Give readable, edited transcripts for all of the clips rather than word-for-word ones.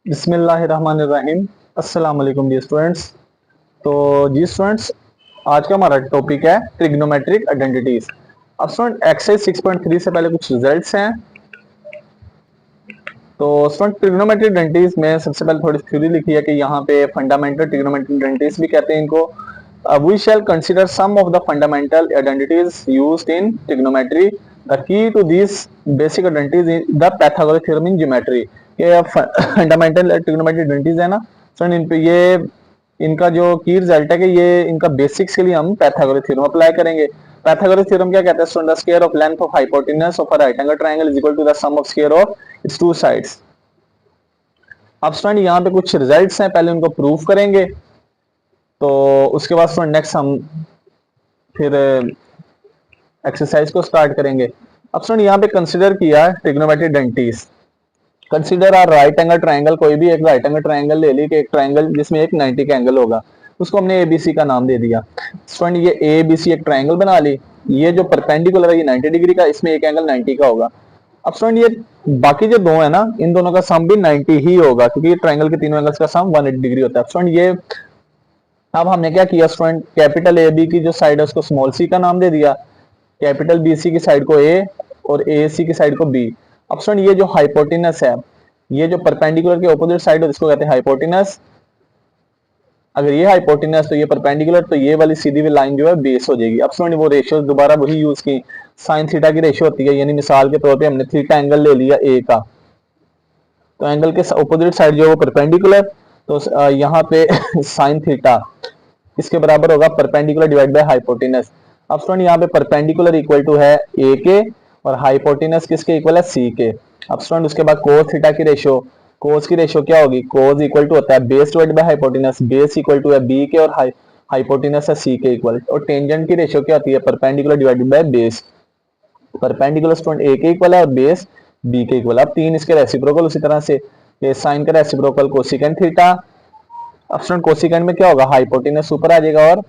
बिस्मिल्लाहिर्रहमानिर्रहीम। अस्सलाम वालेकुम डियर स्टूडेंट्स। तो जी स्टूडेंट्स, आज का हमारा टॉपिक है ट्रिग्नोमेट्रिक आइडेंटिटीज। अब स्टूडेंट एक्सरसाइज 6.3 से पहले कुछ रिजल्ट्स हैं। तो स्टूडेंट ट्रिग्नोमेट्रिक आइडेंटिटीज में सबसे पहले थोड़ी थ्योरी लिखी है कि यहाँ पे फंडामेंटल ट्रिग्नोमेट्रिक आइडेंटिटीज भी कहते हैं इनको। We shall consider some of the fundamental identities used in trigonometry. The key to this basic identities in the Pythagoras theorem in geometry. ये फंडामेंटल ट्रिग्नोमेट्रिक आइडेंटिटीज है ना स्टूडेंट, इन पे ये इनका जो की रिजल्ट है कि ये इनका बेसिक्स के लिए हम पाइथागोरस थ्योरम अप्लाई करेंगे। पाइथागोरस थ्योरम क्या कहता है student? The square of length of hypotenuse of a right angle triangle is equal to the sum of square of its two sides. अब स्टूडेंट यहाँ पे कुछ रिजल्ट्स हैं, पहले उनको प्रूव करेंगे, तो उसके बाद स्टूडेंट नेक्स्ट हम फिर एक्सरसाइज को स्टार्ट करेंगे। अब स्टूडेंट यहाँ पे कंसिडर किया trigonometric identities. Consider our right angle triangle, कोई भी एक राइट एंगल ट्रायंगल ले ली कि एक ट्रायंगल जिसमें एक 90 का एंगल होगा, उसको हमने एबीसी का नाम दे दिया। स्टूडेंट ये एबीसी एक ट्रायंगल बना ली, ये जो परपेंडिकुलर है ये 90 डिग्री का, इसमें एक एंगल 90 का होगा। अब स्टूडेंट ये बाकी जो दो है ना, इन दोनों का सम भी 90 ही होगा, क्योंकि ये ट्रायंगल के तीनों एंगल्स का सम 180 डिग्री होता है। स्टूडेंट ये अब हमने क्या किया स्टूडेंट, कैपिटल ए बी की जो साइड है उसको स्मॉल सी का नाम दे दिया, कैपिटल बी सी की साइड को ए और ए सी की साइड को बी। अब स्टूडेंट ये जो हाइपोटेनस है, ये जो परपेंडिकुलर के ऑपोजिट साइड है इसको कहते हैं हाइपोटेनस। अगर ये हाइपोटेनस तो ये परपेंडिकुलर, तो ये वाली सीधी हुई लाइन जो है बेस हो जाएगी। अब स्टूडेंट वो रेशियो दोबारा वही यूज की, साइन थीटा की रेशियो होती है, यानी मिसाल के तौर पे हमने थीटा एंगल ले लिया ए का, तो एंगल के ऑपोजिट साइड जो है वो परपेंडिकुलर, तो यहाँ पे साइन थीटा इसके बराबर होगा परपेंडिकुलर डिवाइड बाय हाइपोटेनस। अब स्टूडेंट यहाँ पे परपेंडिकुलर इक्वल टू है ए के और हाइपोटेनस किसके इक्वल है सी के। अब स्टूडेंट उसके बाद कोस थीटा की रेशियो, कोस की रेशियो क्या होगी, कोस इक्वल टू होता है base divide by hypotenuse, base equal to है बी के और हाइपोटेनस है सी के इक्वल। और टेंजेंट की रेशियो क्या होती है, perpendicular divided by base. Perpendicular student A के इक्वल है और बेस बी के इक्वल। अब तीन इसके रेसिप्रोकल उसी तरह से, ये साइन का रेसिप्रोकल कोसिकेंट थीटा। अब स्टूडेंट कोसिकेंट में क्या होगा, हाइपोटेनस ऊपर आ जाएगा और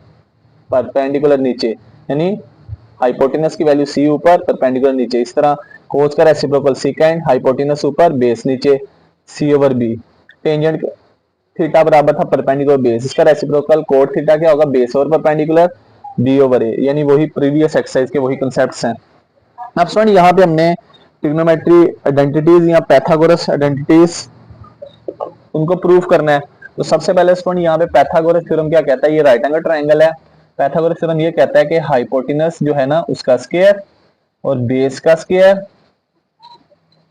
परपेंडिकुलर नीचे, यानी हाइपोटेनस की वैल्यू सी ऊपर परपेंडिकुलर नीचे। इस तरह कोस का रेसिप्रोकल सीकेंट, हाइपोटेनस ऊपर बेस नीचे, C over B. Tangent theta बराबर था परपेंडिकुलर बेस, इसका रेसिप्रोकल कोट थीटा क्या होगा, base over perpendicular B over A, यानी वही प्रीवियस एक्सरसाइज के वही कंसेप्ट्स हैं। अब स्टूडेंट यहाँ पे हमने ट्रिग्नोमेट्री आइडेंटिटीज या पैथागोरस आइडेंटिटीज उनको प्रूव करना है। तो सबसे पहले स्टूडेंट यहाँ पे पाइथागोरस थ्योरम क्या कहता है, ये राइट एंगल ट्रायंगल है। पाइथागोरस थ्योरम ये कहता है कि हाइपोटेनस जो है ना उसका स्क्वायर और बेस का स्क्वायर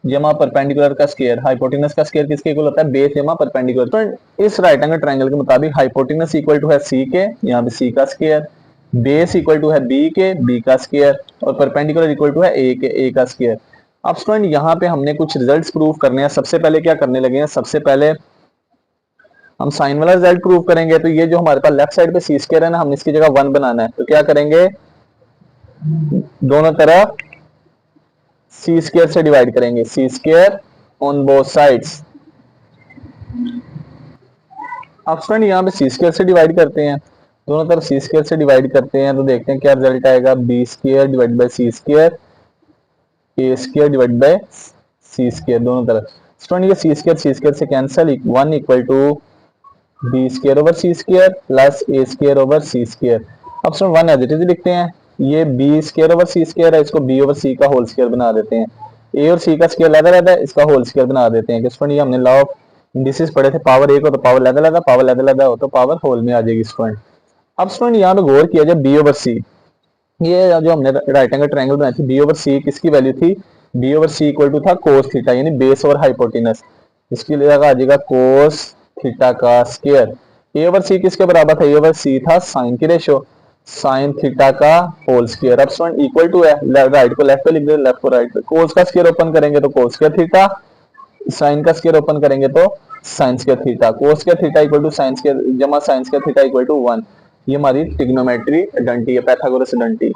जमा परपेंडिकुलर का स्क्वायर, हाइपोटेनस का स्क्वायर किसके इक्वल होता है, बेस जमा परपेंडिकुलर। तो इस राइट एंगल ट्रायंगल के मुताबिक हाइपोटेनस इक्वल टू है सी के, यहाँ पे सी का स्क्वायर, बेस इक्वल टू है बी के, बी का स्क्वायर, और परपेंडिकुलर इक्वल टू है ए के, ए का स्क्वायर। अब स्टूडेंट यहाँ पे हमने कुछ रिजल्ट्स प्रूव करने हैं। सबसे पहले क्या करने लगे हैं, सबसे पहले हम साइन वाला रिजल्ट प्रूव करेंगे। तो ये जो हमारे पास लेफ्ट साइड पे सी स्क्वायर है ना, हम इसकी जगह 1 बनाना है। तो क्या करेंगे, दोनों तरफ सी स्क्वायर से डिवाइड करेंगे, सी स्क्वायर ऑन बोथ साइड्स। अब स्टूडेंट यहाँ पे सी स्क्वायर से डिवाइड करते हैं, दोनों तरफ सी स्क्वायर से डिवाइड करते हैं, तो देखते हैं क्या रिजल्ट आएगा, B square divide by C square, A square divide by C square दोनों तरफ। स्टूडेंट ये सी स्क्वायर से cancel, 1 equal to B square over C square plus A square over C square. अब सर 1 एज इट इज लिखते हैं, ये B square over C square है, इसको बी ओवर सी का होल स्क्वायर बना देते हैं। ए और सी का स्क्वायर लगा रहता है, इसका होल स्क्वायर बना देते हैं। किस ये हमने लॉ ऑफ इंडिसेस पढ़े थे, पावर एक हो तो पावर लगा लगा, पावर लगा लगा हो तो पावर होल में आ जाएगी स्टूडेंट। अब स्टूडेंट यहाँ पे गौर किया जाए, बी ओवर सी, ये जो हमने राइट एंगल ट्रायंगल बनाई थी, बी ओवर सी किसकी वैल्यू थी, B over C equal to था कोस थीटा, यानी बेस और हाइपोटेनस। इसके लिए आ जाएगा कोस थीटा का स्क्वायर। ए ओवर सी किसके बराबर था, ए ओवर सी था साइन की रेशियो, साइन थीटा का होल स्क्वायर। अब स्टूडेंट इक्वल टू है, राइट को लेफ्ट पे लिख दे, लेफ्ट को राइट पे। कोस का स्क्वायर ओपन करेंगे तो कोस स्क्वायर थीटा, साइन का स्क्वायर ओपन करेंगे तो sine square theta, cos square theta equal to sine square जमा sine square theta equal to 1। ये हमारी ट्रिग्नोमेट्री आइडेंटिटी है, पैथागोरस आइडेंटिटी।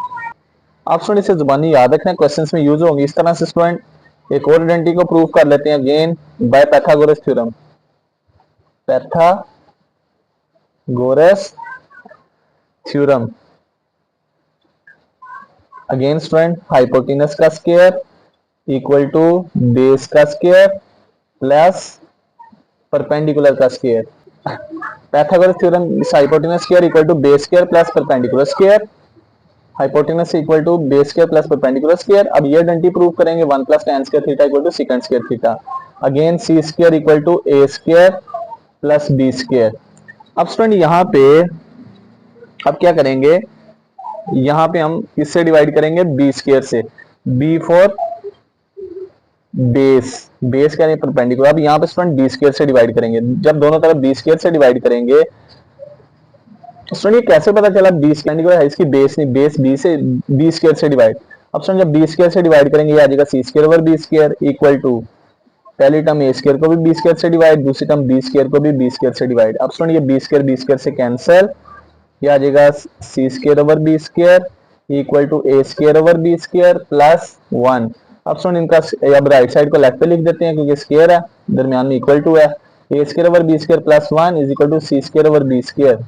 आप स्टूडेंट इसे जुबानी याद रखना, क्वेश्चंस में यूज होंगी इस तरह से। स्टूडेंट एक और आइडेंटिटी को प्रूव कर लेते हैं again by Pythagoras theorem. Pythagoras theorem again student, hypotenuse का स्क्वायर इक्वल टू बेस का स्क्वायर प्लस परपेंडिकुलर का square. Pythagoras theorem hypotenuse square equal to base square plus perpendicular square, hypotenuse equal to base square plus perpendicular square. अब ये identity prove करेंगे 1 plus tan square theta equal to secant square theta. Again C square equal to A square plus B square. अब student यहाँ पे अब क्या करेंगे, यहाँ पे हम किससे डिवाइड करेंगे, बी स्क्वायर से। बी फॉर बेस, बेस क्या है परपेंडिकुलर। अब यहाँ पे स्टूडेंट बी स्क्वायर से डिवाइड करेंगे। जब दोनों तरफ बी स्क्वायर से डिवाइड करेंगे, स्टूडेंट ये कैसे पता चला बी परपेंडिकुलर है, इसकी बेस नहीं, बेस बी से बी स्क्वायर से डिवाइड। अब स्टूडेंट जब बी स्क्वायर से डिवाइड करेंगे, ये आ जाएगा C square over B square equal to पहली टर्म ए स्क्वायर को भी बी स्क्वायर से डिवाइड, दूसरी टर्म बी स्क्वायर को भी बी स्क्वायर से डिवाइड। अब स्टूडेंट ये बी स्क्वायर से कैंसिल, ये आ जाएगा C square over B square equal to A square over B square plus 1। अब स्टूडेंट इनका अब राइट साइड को लेफ्ट पे लिख देते हैं क्योंकि स्क्वायर है, दरमियान में इक्वल टू है। A square over B square plus 1 is equal to C square over B square.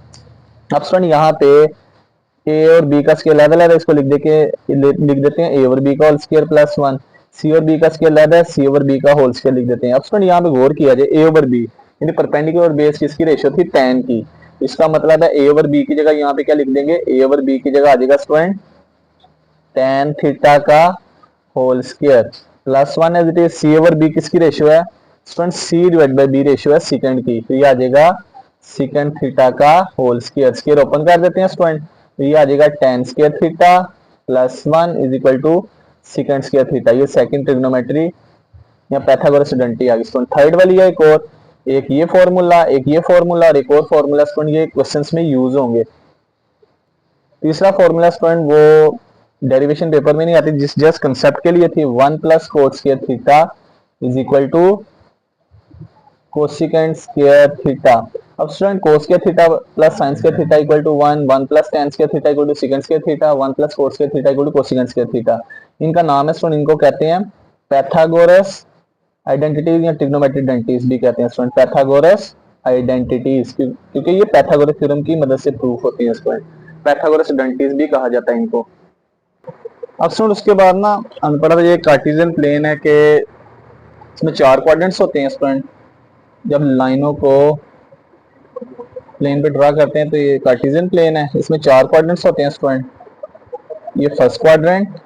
अब स्टूडेंट यहाँ पे ए और बी का स्क्वायर अलग है, इसको लिख देते हैं ए ओवर बी का होल स्क्वायर प्लस 1। सी और बी का स्क्वायर अलग है, सी ओवर बी का होल स्क्वायर लिख देते हैं। अब स्टूडेंट यहाँ पे गौर किया जाए, ए ओवर बी यानी परपेंडिकुलर और बेस किसकी रेशियो थी, tan की। इसका मतलब है ए ओवर बी की जगह यहाँ पे क्या लिख देंगे, ए ओवर बी की जगह आ जाएगा स्टूडेंट tan थीटा का whole square plus 1 as it is. C over B किसकी रेशियो है student, C divide by B ratio है सेकंड की, तो ये आ जाएगा सेकंड थीटा का होल स्क्वायर। स्क्वायर ओपन कर देते हैं स्टूडेंट, तो ये आ जाएगा tan square theta plus 1 is equal to secant square theta. ये सेकंड ट्रिग्नोमेट्री या पाइथागोरस आइडेंटिटी आ गई स्टूडेंट। थर्ड वाली है एक ये फॉर्मूला, एक ये फॉर्मूला और एक और फॉर्मूला स्टूडेंट ये क्वेश्चंस में यूज होंगे। तीसरा फॉर्मूला स्टूडेंट वो डेरिवेशन पेपर में नहीं आती, जिस जस्ट कंसेप्ट के लिए थी, 1 plus cot square theta is equal to cosecant square theta. अब student cos square theta plus sine square theta equal to 1, 1 plus tan square theta equal to secant square theta, 1 plus cos square theta equal to cosecant square theta. इनका नाम है student, इनको कहते हैं Pythagoras identities या trigonometric identities भी कहते हैं स्टूडेंट, पाइथागोरस आइडेंटिटीज, क्योंकि ये पाइथागोरस थ्योरम की मदद से प्रूफ होती है स्टूडेंट। पाइथागोरस आइडेंटिटीज भी कहा जाता है इनको। अब स्टूडेंट उसके बाद ना अनपढ़ ये कार्टेशियन प्लेन है कि इसमें 4 क्वाड्रेंट्स होते हैं स्टूडेंट। जब लाइनों को प्लेन पे ड्रा करते हैं तो ये कार्टेशियन प्लेन है, इसमें 4 क्वाड्रेंट्स होते हैं स्टूडेंट। ये फर्स्ट क्वाड्रेंट,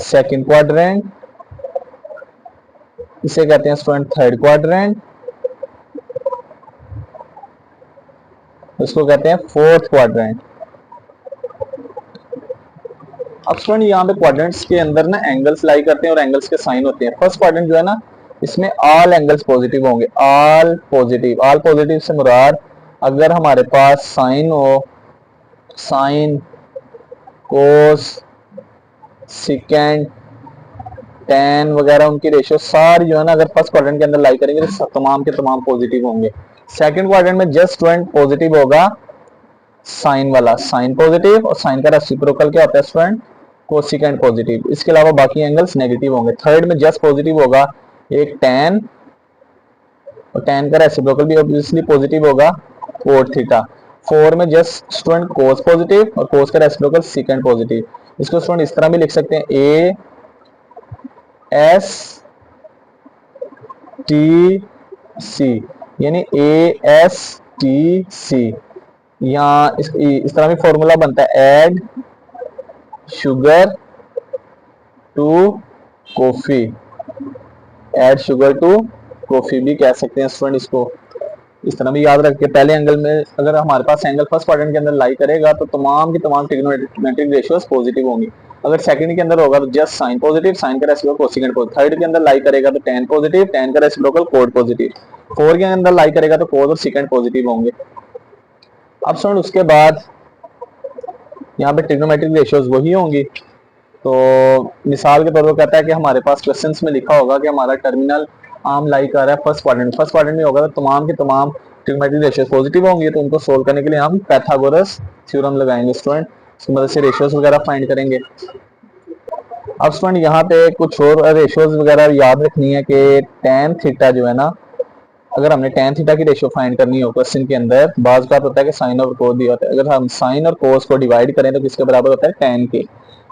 सेकंड क्वाड्रेंट, इसे कहते हैं स्टूडेंट थर्ड क्वाड्रेंट, इसको कहते हैं फोर्थ क्वाड्रेंट। अब स्टूडेंट यहाँ पे क्वाड्रेंट्स के अंदर ना एंगल्स लाई करते हैं और एंगल्स के साइन होते हैं। फर्स्ट क्वाड्रेंट जो है ना, इसमें ऑल एंगल्स पॉजिटिव होंगे, ऑल पॉजिटिव। ऑल पॉजिटिव से मुराद अगर हमारे पास साइन हो, साइन, कोस, सिकेंड, tan वगैरह उनकी रेशियो सारी जो है ना अगर फर्स्ट क्वाड्रेंट के अंदर लाई करेंगे तो तमाम के तमाम पॉजिटिव होंगे। सेकंड क्वाड्रेंट में जस्ट स्टूडेंट पॉजिटिव होगा साइन वाला, साइन पॉजिटिव, और साइन का रेसिप्रोकल क्या होता है स्टूडेंट, कोसिकेंट पॉजिटिव। इसके अलावा बाकी एंगल्स नेगेटिव होंगे। थर्ड में जस्ट पॉजिटिव होगा एक tan, और tan का रेसिप्रोकल भी ऑब्वियसली पॉजिटिव होगा कोट थीटा। 4 में जस्ट स्टूडेंट कोस पॉजिटिव और कोस का रेसिप्रोकल सेकंड पॉजिटिव। इसको स्टूडेंट इस तरह भी लिख सकते हैं ए एस टी सी, यानी ए एस टी सी। यहाँ इस तरह भी फॉर्मूला बनता है, add sugar to coffee, add sugar to coffee भी कह सकते हैं स्टूडेंट। इसको इस तरह भी याद रख के पहले एंगल में अगर हमारे पास एंगल फर्स्ट क्वाड्रेंट के अंदर लाई करेगा तो तमाम की तमाम ट्रिग्नोमेट्रिक रेशियोस पॉजिटिव होंगी। अगर सेकंड के अंदर होगा तो जस्ट साइन पॉजिटिव, साइन का रेसिप्रोकल कोसिकेंट पॉजिटिव। थर्ड के अंदर लाई करेगा तो tan पॉजिटिव, tan का रेसिप्रोकल कोट पॉजिटिव। फोर्थ के अंदर लाई करेगा तो कोस और सेकंड पॉजिटिव होंगे। अब सुन उसके बाद यहाँ पे ट्रिग्नोमेट्रिक रेशियोस वही होंगी। तो मिसाल के तौर पर कहता है कि हमारे पास क्वेश्चंस में लिखा होगा कि हमारा टर्मिनल आर्म लाई कर रहा है फर्स्ट क्वाड्रेंट में होगा तो तमाम के तमाम ट्रिग्नोमेट्रिक रेशियोस पॉजिटिव होंगी। तो उनको सोल्व करने के लिए हम पाइथागोरस थ्योरम लगाएंगे स्टूडेंट, उसकी मदद से रेशियोस वगैरह फाइंड करेंगे। अब स्टूडेंट यहाँ पे कुछ और रेशियोस वगैरह याद रखनी है कि tan थीटा जो है ना, अगर हमने tan थीटा की रेशियो फाइंड करनी हो क्वेश्चन के अंदर, बात होता है कि साइन और कोस दिया होता है। अगर हम साइन और कोस को डिवाइड करें तो किसके बराबर होता है tan के।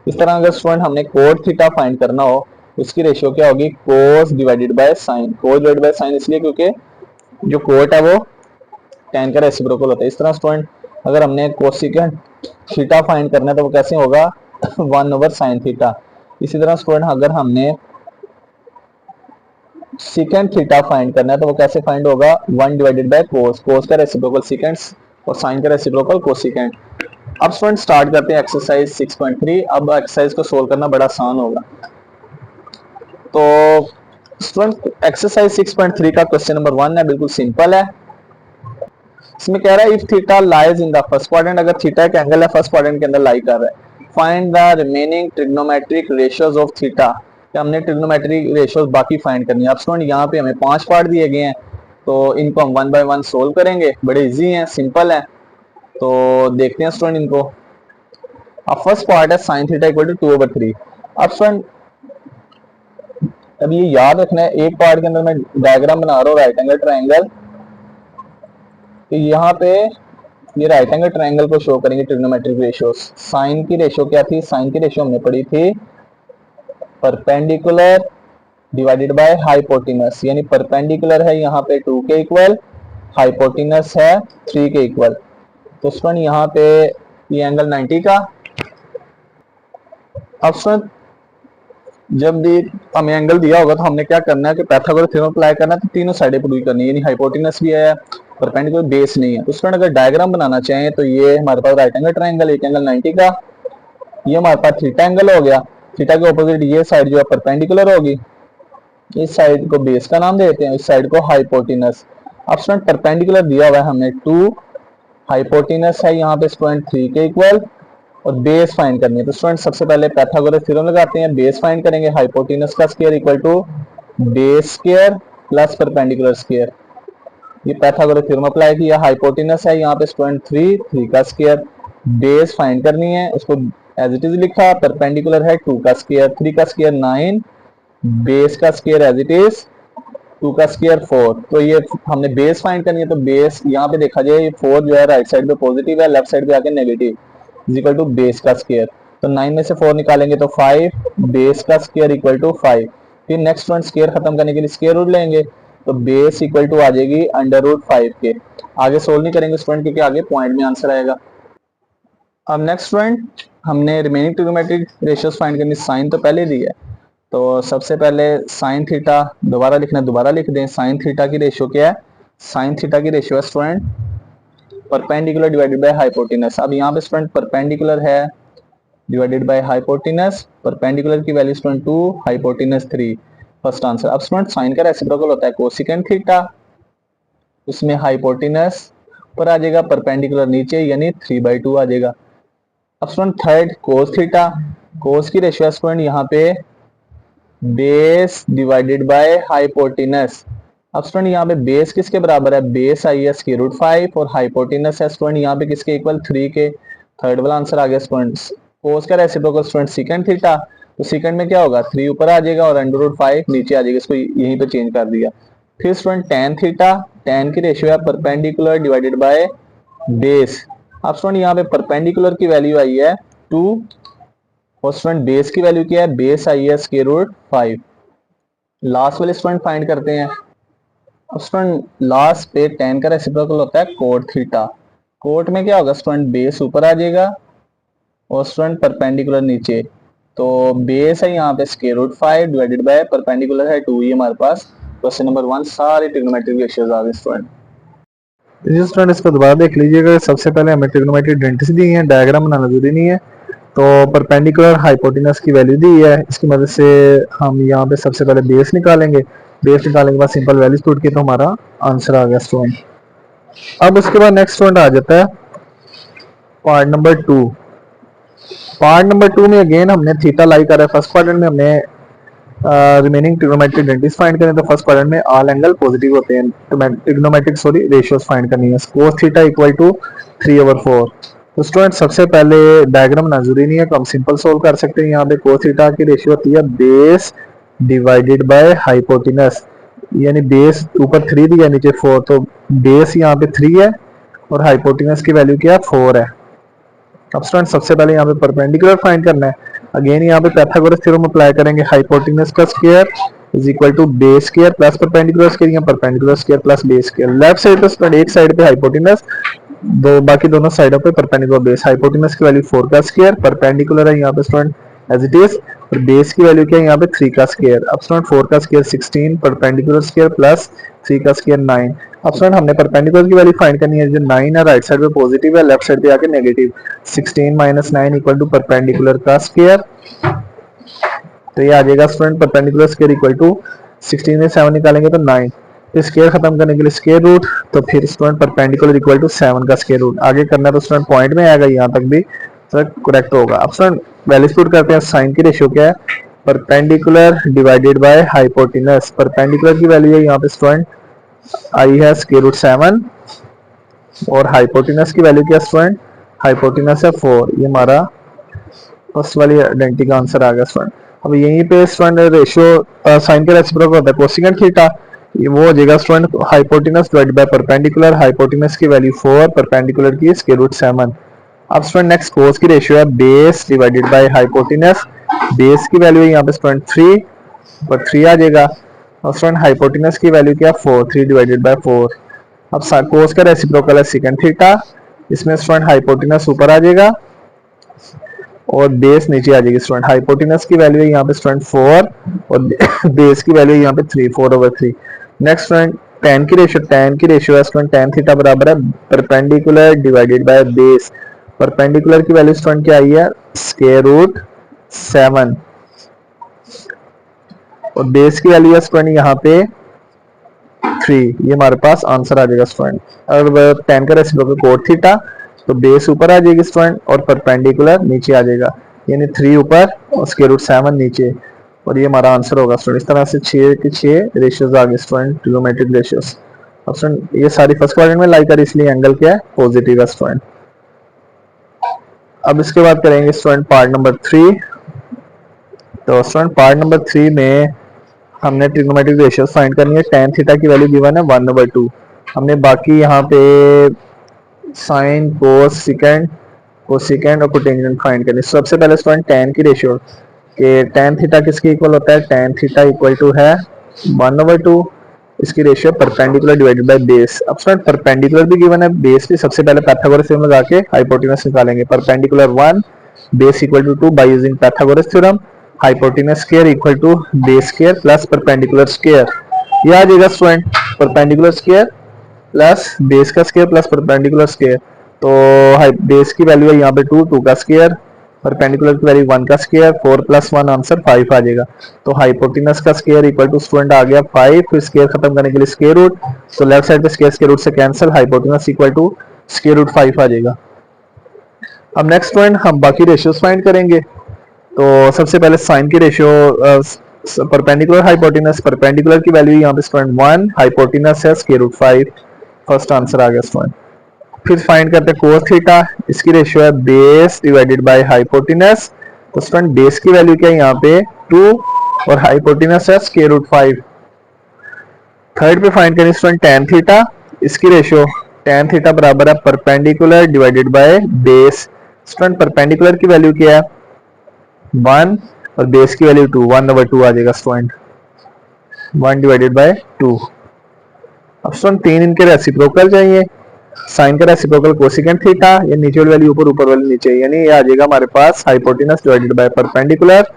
इस तरह अगर स्टूडेंट हमने कोट थीटा फाइंड करना हो उसकी रेशियो क्या होगी, cos divided by sine. Cos divided by sine इसलिए क्योंकि जो कोट है वो tan का रेसिप्रोकल होता है। इस तरह स्टूडेंट अगर हमने कोसिकेंट थीटा फाइंड करना है तो वो कैसे होगा 1/sin थीटा। इसी तरह स्टूडेंट अगर हमने सीकेंट थीटा फाइंड करना है तो वो कैसे फाइंड होगा 1 डिवाइडेड बाय कोस। कोस का रेसिप्रोकल सीकेंट्स और साइन का रेसिप्रोकल कोसिकेंट। अब स्टूडेंट स्टार्ट करते हैं एक्सरसाइज 6.3। अब एक्सरसाइज को सोल्व करना बड़ा आसान होगा। तो स्टूडेंट एक्सरसाइज 6.3 का क्वेश्चन नंबर 1 है, बिल्कुल सिंपल है। इसमें कह रहा है if theta lies in the first quadrant, अगर थीटा एक एंगल है फर्स्ट क्वाड्रेंट के अंदर लाई कर रहा है, find the remaining trigonometric ratios of theta. हमने ट्रिग्नोमेट्रिक रेशियोज बाकी फाइंड करनी है। अब स्टूडेंट यहाँ पे हमें 5 पार्ट दिए गए हैं, तो इनको हम 1 बाय 1 सोल्व करेंगे। बड़े इजी हैं, सिंपल है। तो देखते हैं स्टूडेंट इनको। अब फर्स्ट पार्ट है साइन थीटा इक्वल टू 2/3। अब स्टूडेंट अब ये याद रखना है, एक पार्ट के अंदर मैं डायग्राम बना रहा हूँ राइट एंगल ट्राइंगल। तो यहाँ पे ये राइट एंगल ट्राइंगल को शो करेंगे ट्रिग्नोमेट्रिक रेशियोज। साइन की रेशियो क्या थी, साइन की रेशियो हमने पढ़ी थी परपेंडिकुलर डिवाइडेड बाय हाइपोटेनस, यानी परपेंडिकुलर है यहाँ पे 2 के इक्वल, हाइपोटेनस है 3 के इक्वल। तो स्टूडेंट यहाँ पे ये एंगल 90 का। अब स्टूडेंट जब भी हमें एंगल दिया होगा तो हमने क्या करना है कि पाइथागोरस थ्योरम अप्लाई करना है, तो तीनों साइडें प्रूव करनी है, यानी हाइपोटेनस भी है परपेंडिकुलर बेस नहीं है। तो स्टूडेंट अगर डायग्राम बनाना चाहें तो ये हमारे पास राइट एंगल ट्राइंगल, एक एंगल 90 का, ये हमारे पास थीटा एंगल हो गया। थीटा के ऑपोजिट ये साइड जो है परपेंडिकुलर होगी, इस साइड को बेस का नाम देते हैं, इस साइड को हाइपोटेनस। अब स्टूडेंट परपेंडिकुलर दिया हुआ है हमें 2, हाइपोटेनस है यहाँ पे स्टूडेंट 3 के इक्वल, और बेस फाइंड करनी है। तो स्टूडेंट सबसे पहले पाइथागोरस थ्योरम लगाते हैं, बेस फाइंड करेंगे, हाइपोटेनस का square equal to base square plus perpendicular square. ये पाइथागोरस थ्योरम अप्लाई किया। हाइपोटेनस है यहाँ पे स्टूडेंट 3 का स्क्वायर, बेस फाइंड करनी है, उसको एज इट इज लिखा। परपेंडिकुलर है 2 का स्क्वायर, 3 का स्क्वायर 9, बेस का स्क्वायर एज इट इज 2 का स्क्वायर 4। तो ये हमने बेस फाइंड करनी है, तो बेस यहाँ पे देखा जाए ये 4 जो है राइट साइड पे पॉजिटिव है, लेफ्ट साइड पे आके negative, is equal to base का स्क्वायर। तो 9 में से 4 निकालेंगे तो 5, बेस का स्क्वायर इक्वल टू 5। फिर नेक्स्ट वन स्क्वायर खत्म करने के लिए स्क्वायर रूट लेंगे, तो बेस इक्वल टू आ जाएगी √5 के। आगे सोल्व नहीं करेंगे स्टूडेंट क्योंकि आगे पॉइंट में आंसर आएगा। अब नेक्स्ट स्टूडेंट हमने रिमेनिंग ट्रिग्नोमेट्रिक रेशियोज फाइंड करनी। साइन तो पहले दी है, तो सबसे पहले साइन थीटा दोबारा लिखना, दोबारा लिख दें। साइन थीटा की रेशियो क्या है, साइन थीटा की रेशियो है student perpendicular divided by hypotenuse. अब यहाँ पे स्टूडेंट परपेंडिकुलर है डिवाइडेड बाय हाइपोटेनस, परपेंडिकुलर की value student 2, hypotenuse 3, first answer. अब स्टूडेंट साइन का रेसिप्रोकल होता है कोसिकेंट थीटा, उसमें हाइपोटेनस पर आ जाएगा, परपेंडिकुलर नीचे यानी 3/2 आ जाएगा। अब स्टूडेंट थर्ड कोस थीटा, कोस की रेशियो स्टूडेंट यहाँ पे बेस डिवाइडेड बाय हाइपोटेनस। अब स्टूडेंट यहाँ पे बेस किसके बराबर है, बेस आई है √5 और हाइपोटेनस है स्टूडेंट यहाँ पे किसके इक्वल 3 के। थर्ड वाला आंसर आ गया स्टूडेंट। कोस का रेसिप्रोकल स्टूडेंट सेकंड थीटा, तो सेकंड में क्या होगा 3 ऊपर आ जाएगा और √5 नीचे आ जाएगा, इसको यहीं पे चेंज कर दिया। फिर स्टूडेंट tan थीटा, tan की रेशियो है परपेंडिकुलर डिवाइडेड बाय बेस। अब स्टूडेंट यहाँ पे परपेंडिकुलर की वैल्यू आई है 2 और स्टूडेंट बेस की वैल्यू क्या है, बेस आई है √5। लास्ट वाले स्टूडेंट फाइंड करते हैं। अब स्टूडेंट लास्ट पे tan का रेसिप्रोकल होता है कोट थीटा। कोट में क्या होगा स्टूडेंट, बेस ऊपर आ जाएगा और स्टूडेंट परपेंडिकुलर नीचे। तो बेस है यहाँ पे √5 डिवाइडेड बाय परपेंडिकुलर है 2। ये हमारे पास क्वेश्चन नंबर 1 सारे ट्रिग्नोमेट्रिक रेशियोज आ गए स्टूडेंट। स्टूडेंट इसको दोबारा देख लीजिएगा। सबसे पहले हमें ट्रिग्नोमेट्रिक आइडेंटिटी दी है, डायग्राम बनाना जरूरी नहीं है। तो परपेंडिकुलर हाइपोटेनस की वैल्यू दी है, इसकी मदद से हम यहाँ पे सबसे पहले बेस निकालेंगे। बेस निकालने के बाद सिंपल वैल्यूज पुट की तो हमारा आंसर आ गया स्टूडेंट। अब उसके बाद नेक्स्ट स्टूडेंट आ जाता है पार्ट नंबर 2। पार्ट नंबर 2 में अगेन हमने थीटा लाई करा है। फर्स्ट क्वाड्रेंट में हमने रिमेनिंग ट्रिग्नोमेट्रिक आइडेंटिटीज फाइंड करें, तो फर्स्ट क्वाड्रेंट में ऑल एंगल पॉजिटिव होते हैं। ट्रिग्नोमेट्रिक रेशियोज फाइंड करनी है। Cos theta equal to 3/4। तो स्टूडेंट सबसे पहले डायग्राम ना जरूरी नहीं है, तो हम सिंपल सोल्व कर सकते हैं। यहाँ पे कोस थीटा की रेशियो होती है बेस डिवाइडेड बाय हाइपोटेनस, यानी बेस ऊपर 3 दिया नीचे 4, तो बेस यहाँ पे 3 है और हाइपोटेनस की वैल्यू क्या है 4 है। अब स्टूडेंट सबसे पहले यहाँ पे परपेंडिकुलर फाइंड करना है। अगेन यहाँ पे पाइथागोरस थ्योरम अप्लाई करेंगे, हाइपोटेन्यूज का square is equal to base square plus perpendicular square या perpendicular square plus base square. Left side पे स्टूडेंट एक साइड पे हाइपोटेन्यूज, बाकी दोनों साइडों पे परपेंडिकुलर बेस। हाइपोटेन्यूज की वैल्यू 4 का स्क्वायर, परपेंडिकुलर है यहाँ पे स्टूडेंट एज इट इज, और बेस की वैल्यू क्या है यहाँ पे 3 का स्क्वायर। अब स्टूडेंट 4 का स्क्वायर 16, परपेंडिकुलर स्क्वायर प्लस 3 का स्क्वायर 9। अब स्टूडेंट हमने परपेंडिकुलर की वैल्यू फाइंड करनी है, जो 9 है राइट साइड पे पॉजिटिव है, लेफ्ट साइड पे आके negative. 16 minus 9 equal to perpendicular का स्क्वायर, तो ये आ जाएगा student perpendicular square equal to 16 में 7 निकालेंगे तो 9, फिर स्क्वायर खत्म करने के लिए स्क्वायर रूट, तो फिर स्टूडेंट परपेंडिकुलर इक्वल टू 7 का स्क्वायर रूट। आगे करना तो स्टूडेंट पॉइंट में आएगा, यहाँ तक भी करेक्ट होगा। अब स्टूडेंट वैल्यूज पुट करते हैं, साइन की रेशियो क्या है, perpendicular divided by hypotenuse. Perpendicular की वैल्यू है यहाँ पे स्टूडेंट आई है स्क्वायर रूट 7, और हाइपोटेनस की वैल्यू क्या स्टूडेंट, हाइपोटेनस है 4। ये हमारा फर्स्ट वाली आइडेंटिटी का आंसर आ गया स्टूडेंट। अब यहीं पे स्टूडेंट रेशियो साइन का रेसिप्रोकल होता है कोसेकेंट थीटा, ये वो हो जाएगा student hypotenuse divided by perpendicular, hypotenuse की वैल्यू 4, परपेंडिकुलर की स्क्वायर रूट 7। अब स्टूडेंट नेक्स्ट कोस की रेशियो है base divided by hypotenuse, base की वैल्यू है यहाँ पे स्टूडेंट 3, पर 3 आ जाएगा, और स्टूडेंट हाइपोटेनस की वैल्यू क्या 4, 3 डिवाइडेड बाय 4। अब कोस का रेसिप्रोकल है सेकंड थीटा, इसमें स्टूडेंट हाइपोटेनस ऊपर आ जाएगा और बेस नीचे आ जाएगी। स्टूडेंट हाइपोटेनस की वैल्यू है यहाँ पे स्टूडेंट 4 और बेस की वैल्यू यहाँ पे 3, 4/3। नेक्स्ट स्टूडेंट tan की रेशियो है स्टूडेंट tan थीटा बराबर है perpendicular divided by base. Perpendicular की वैल्यू स्टूडेंट क्या आई है स्क्वायर रूट 7, और बेस की वैल्यू है स्टूडेंट यहाँ पे 3। ये हमारे पास आंसर आ जाएगा स्टूडेंट। अगर tan का रेसिप्रोकल कोट थीटा, तो बेस ऊपर आ जाएगी स्टूडेंट और परपेंडिकुलर नीचे आ जाएगा, यानी 3 ऊपर और स्क्वायर रूट 7 नीचे, और ये हमारा आंसर होगा स्टूडेंट। इस तरह से 6 के 6 रेशियोज आ गए स्टूडेंट, ट्रिग्नोमेट्रिक रेशियोज। अब स्टूडेंट ये सारी फर्स्ट क्वाड्रेंट में लाई कर, इसलिए एंगल क्या है पॉजिटिव है स्टूडेंट। अब इसके बाद करेंगे स्टूडेंट पार्ट नंबर 3। तो स्टूडेंट पार्ट नंबर 3 में हमने ट्रिग्नोमेट्रिक रेशियोज फाइंड करनी है। tan थीटा की वैल्यू गिवन है 1/2। हमने बाकी यहाँ पे साइन, कोस, सिकेंड, कोसेकेंड और कोटेंजेंट फाइंड करनी है। सबसे पहले स्टूडेंट tan की रेशियो के tan थीटा किसके इक्वल होता है, tan थीटा इक्वल टू है 1/2, इसकी ratio perpendicular divided by base. अब स्टूडेंट परपेंडिकुलर भी गिवन है, बेस भी सबसे पहले पाइथागोरस थ्योरम लगा के हाइपोटेनस निकालेंगे। Perpendicular 1 base equal to 2 bye using Pythagoras theorem, hypotenuse square equal to base square plus perpendicular square. ये आ जाएगा student perpendicular square plus base का स्क्वायर प्लस परपेंडिकुलर स्क्वायर। तो बेस की वैल्यू है यहाँ पे 2, 2 का स्क्वायर, परपेंडिकुलर की वैल्यू 1 का स्क्वायर, 4 + 1 आंसर 5 आ जाएगा। तो हाइपोटेनस का स्क्वायर इक्वल टू स्टूडेंट आ गया 5, फिर स्क्वायर खत्म करने के लिए स्क्वायर रूट, तो लेफ्ट साइड पे स्क्वायर रूट से cancel, hypotenuse equal to square root 5 आ जाएगा। अब नेक्स्ट स्टूडेंट हम बाकी रेशियोज फाइंड करेंगे। तो सबसे पहले साइन की रेशियो परपेंडिकुलर हाइपोटेनस, परपेंडिकुलर की वैल्यू यहाँ पे स्टूडेंट 1, हाइपोटेनस है स्क्वायर रूट 5, फर्स्ट आंसर आ गया स्टूडेंट। फिर फाइंड करते हैं कोस थीटा, इसकी रेशियो है बेस डिवाइडेड बाय हाइपोटेनस। तो स्टूडेंट बेस की वैल्यू क्या है यहाँ पे 2 और हाइपोटेनस है स्क्वायर रूट 5। थर्ड पे फाइंड करें स्टूडेंट tan थीटा, इसकी रेशियो tan थीटा बराबर है perpendicular divided by base. Student perpendicular की वैल्यू क्या है 1 और बेस की वैल्यू 2, 1/2 आ जाएगा स्टूडेंट, 1 डिवाइडेड बाय 2। अब स्टूडेंट 3 इनके रेसिप्रोकल चाहिए। साइन का रेसिप्रोकल कोसेकेंट थीटा, ये नीचे वाली वैल्यू ऊपर, ऊपर वाली नीचे, यानी ये आ जाएगा हमारे पास hypotenuse divided by perpendicular.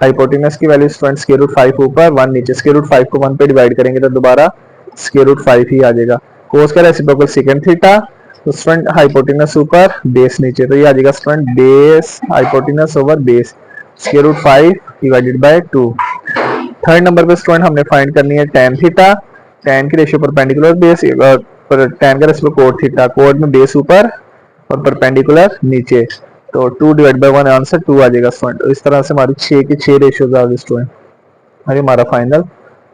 Hypotenuse की वैल्यू स्टूडेंट स्क्वायर रूट 5 ऊपर 1 नीचे, स्क्वायर रूट 5 को 1 पे डिवाइड करेंगे तो दोबारा स्क्वायर रूट 5 ही आ जाएगा। कोस का रेसिप्रोकल सेकंड थीटा, तो स्टूडेंट हाइपोटेनस ऊपर बेस नीचे, तो ये आ जाएगा student base hypotenuse over base, square root 5 divided by 2। Third number पे स्टूडेंट हमने फाइंड करनी है tan थीटा, tan की रेशियो परपेंडिकुलर बेस, पर tan का रेशियो कोट थीटा, कोट में बेस ऊपर और परपेंडिकुलर नीचे, तो 2 डिवाइड बाय 1 आंसर 2 आ जाएगा स्टूडेंट। तो इस तरह से हमारी 6 की 6 रेशियोज आ गई स्टूडेंट, ये हमारा फाइनल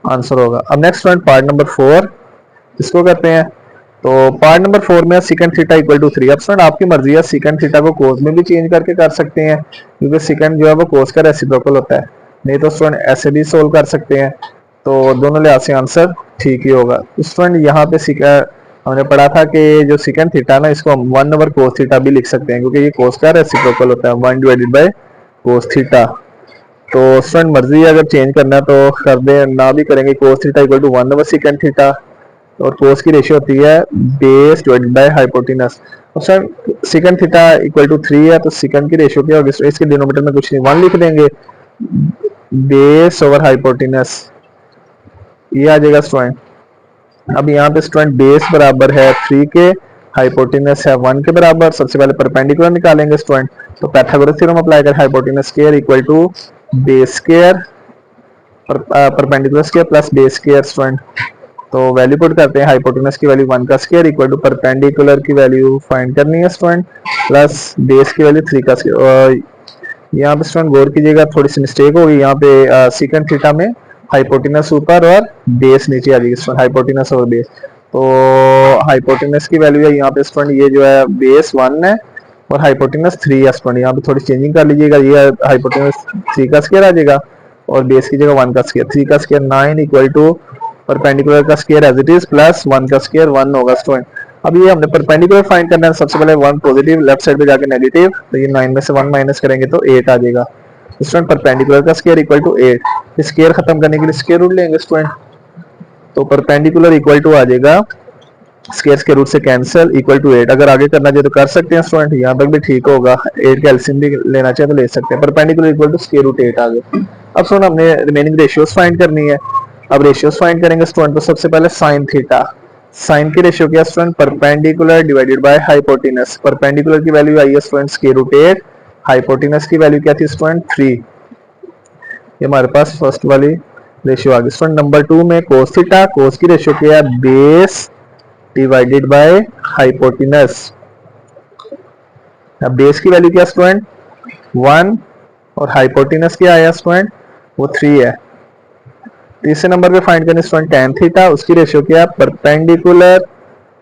आंसर होगा। अब नेक्स्ट स्टूडेंट पार्ट नंबर 4, इसको करते हैं। तो पार्ट नंबर 4 में सेकंड थीटा इक्वल टू 3। अब स्टूडेंट आपकी मर्जी है, सेकंड थीटा को कोस में भी चेंज करके कर सकते हैं, क्योंकि सेकंड जो है वो कोस का रेसिप्रोकल होता है, नहीं तो स्टूडेंट ऐसे भी सोल्व कर सकते हैं, तो दोनों लिहाज से आंसर ठीक ही होगा। स्टूडेंट यहाँ पे हमने पढ़ा था कि जो सेकंड थीटा ना, इसको हम 1/cos थीटा भी लिख सकते हैं, क्योंकि ये कोस का रेसिप्रोकल होता है 1 डिवाइडेड बाय कोस थीटा। तो स्टूडेंट मर्जी है, अगर चेंज करना है तो कर दें, ना भी करेंगे। कोस थीटा इक्वल टू 1/सेकंड थीटा, और कोस की रेशियो होती है बेस डिवाइडेड बाय हाइपोटेनस। और sir secant theta equal to 3 है, तो सेकंड की रेशियो क्या होगी? तो इसके डिनोमिनेटर में कुछ नहीं, 1 लिख देंगे, बेस ओवर हाइपोटेनस, ये आ जाएगा स्टूडेंट। अब यहाँ पे स्टूडेंट बेस बराबर है 3 के, हाइपोटेनस है 1 के बराबर। सबसे पहले परपेंडिकुलर निकालेंगे स्टूडेंट, तो पाइथागोरस थ्योरम अप्लाई कर, hypotenuse square equal to base square perpendicular square plus base square student. तो वैल्यू पुट करते हैं, हाइपोटेनस की वैल्यू 1 का स्क्वायर इक्वल टू परपेंडिकुलर की वैल्यू फाइंड करनी है स्टूडेंट, प्लस बेस की वैल्यू 3 का स्क्वायर। और यहाँ पे स्टूडेंट गौर कीजिएगा, थोड़ी सी मिस्टेक होगी यहाँ पे, सेकंड थीटा में हाइपोटेनस ऊपर और बेस नीचे आ जाएगी स्टूडेंट, हाइपोटेनस और बेस। तो हाइपोटेनस की वैल्यू है यहाँ पे स्टूडेंट, ये जो है बेस 1 है और हाइपोटेनस 3 है स्टूडेंट। यहाँ पे थोड़ी चेंजिंग कर लीजिएगा, ये हाइपोटेनस 3 का स्क्वायर आ जाएगा और बेस की जगह 1 का स्क्वायर। 3 का स्क्वायर 9 इक्वल टू परपेंडिकुलर का square as it is plus 1 का स्क्वायर 1 होगा स्टूडेंट। अब ये हमने परपेंडिकुलर फाइंड करना है, सबसे पहले 1 पॉजिटिव, लेफ्ट साइड पे जाके नेगेटिव, तो ये 9 में से 1 माइनस करेंगे तो 8 आ जाएगा स्टूडेंट। परपेंडिकुलर का स्क्वायर इक्वल टू 8, स्क्वायर खत्म करने के लिए स्क्वायर रूट लेंगे स्टूडेंट, तो परपेंडिकुलर इक्वल टू आ जाएगा स्क्वायर के रूट से कैंसिल इक्वल टू 8। अगर आगे करना चाहिए तो कर सकते हैं स्टूडेंट, यहाँ तक भी ठीक होगा, 8 का एलसीएम भी लेना चाहे तो ले सकते हैं। Perpendicular equal to square root 8 आ गए। अब स्टूडेंट हमने रिमेनिंग रेशियोज फाइंड करनी है। अब रेशियोज फाइंड करेंगे स्टूडेंट, तो सबसे पहले साइन थीटा, साइन की रेशियो क्या student? Perpendicular divided by hypotenuse. Perpendicular की वैल्यू आई है स्टूडेंट स्क्वायर रूट 8, हाइपोटेनस की वैल्यू क्या थी स्टूडेंट? 3। ये हमारे पास फर्स्ट वाली रेशियो आ गई स्टूडेंट। नंबर 2 में कोस थीटा, कोस की रेशियो क्या है? Base divided by hypotenuse. अब बेस की वैल्यू क्या स्टूडेंट? 1 और हाइपोटेनस क्या आया स्टूडेंट? वो 3 है। तीसरे नंबर पे फाइंड करनी स्टूडेंट tan थीटा, उसकी रेशियो क्या है? Perpendicular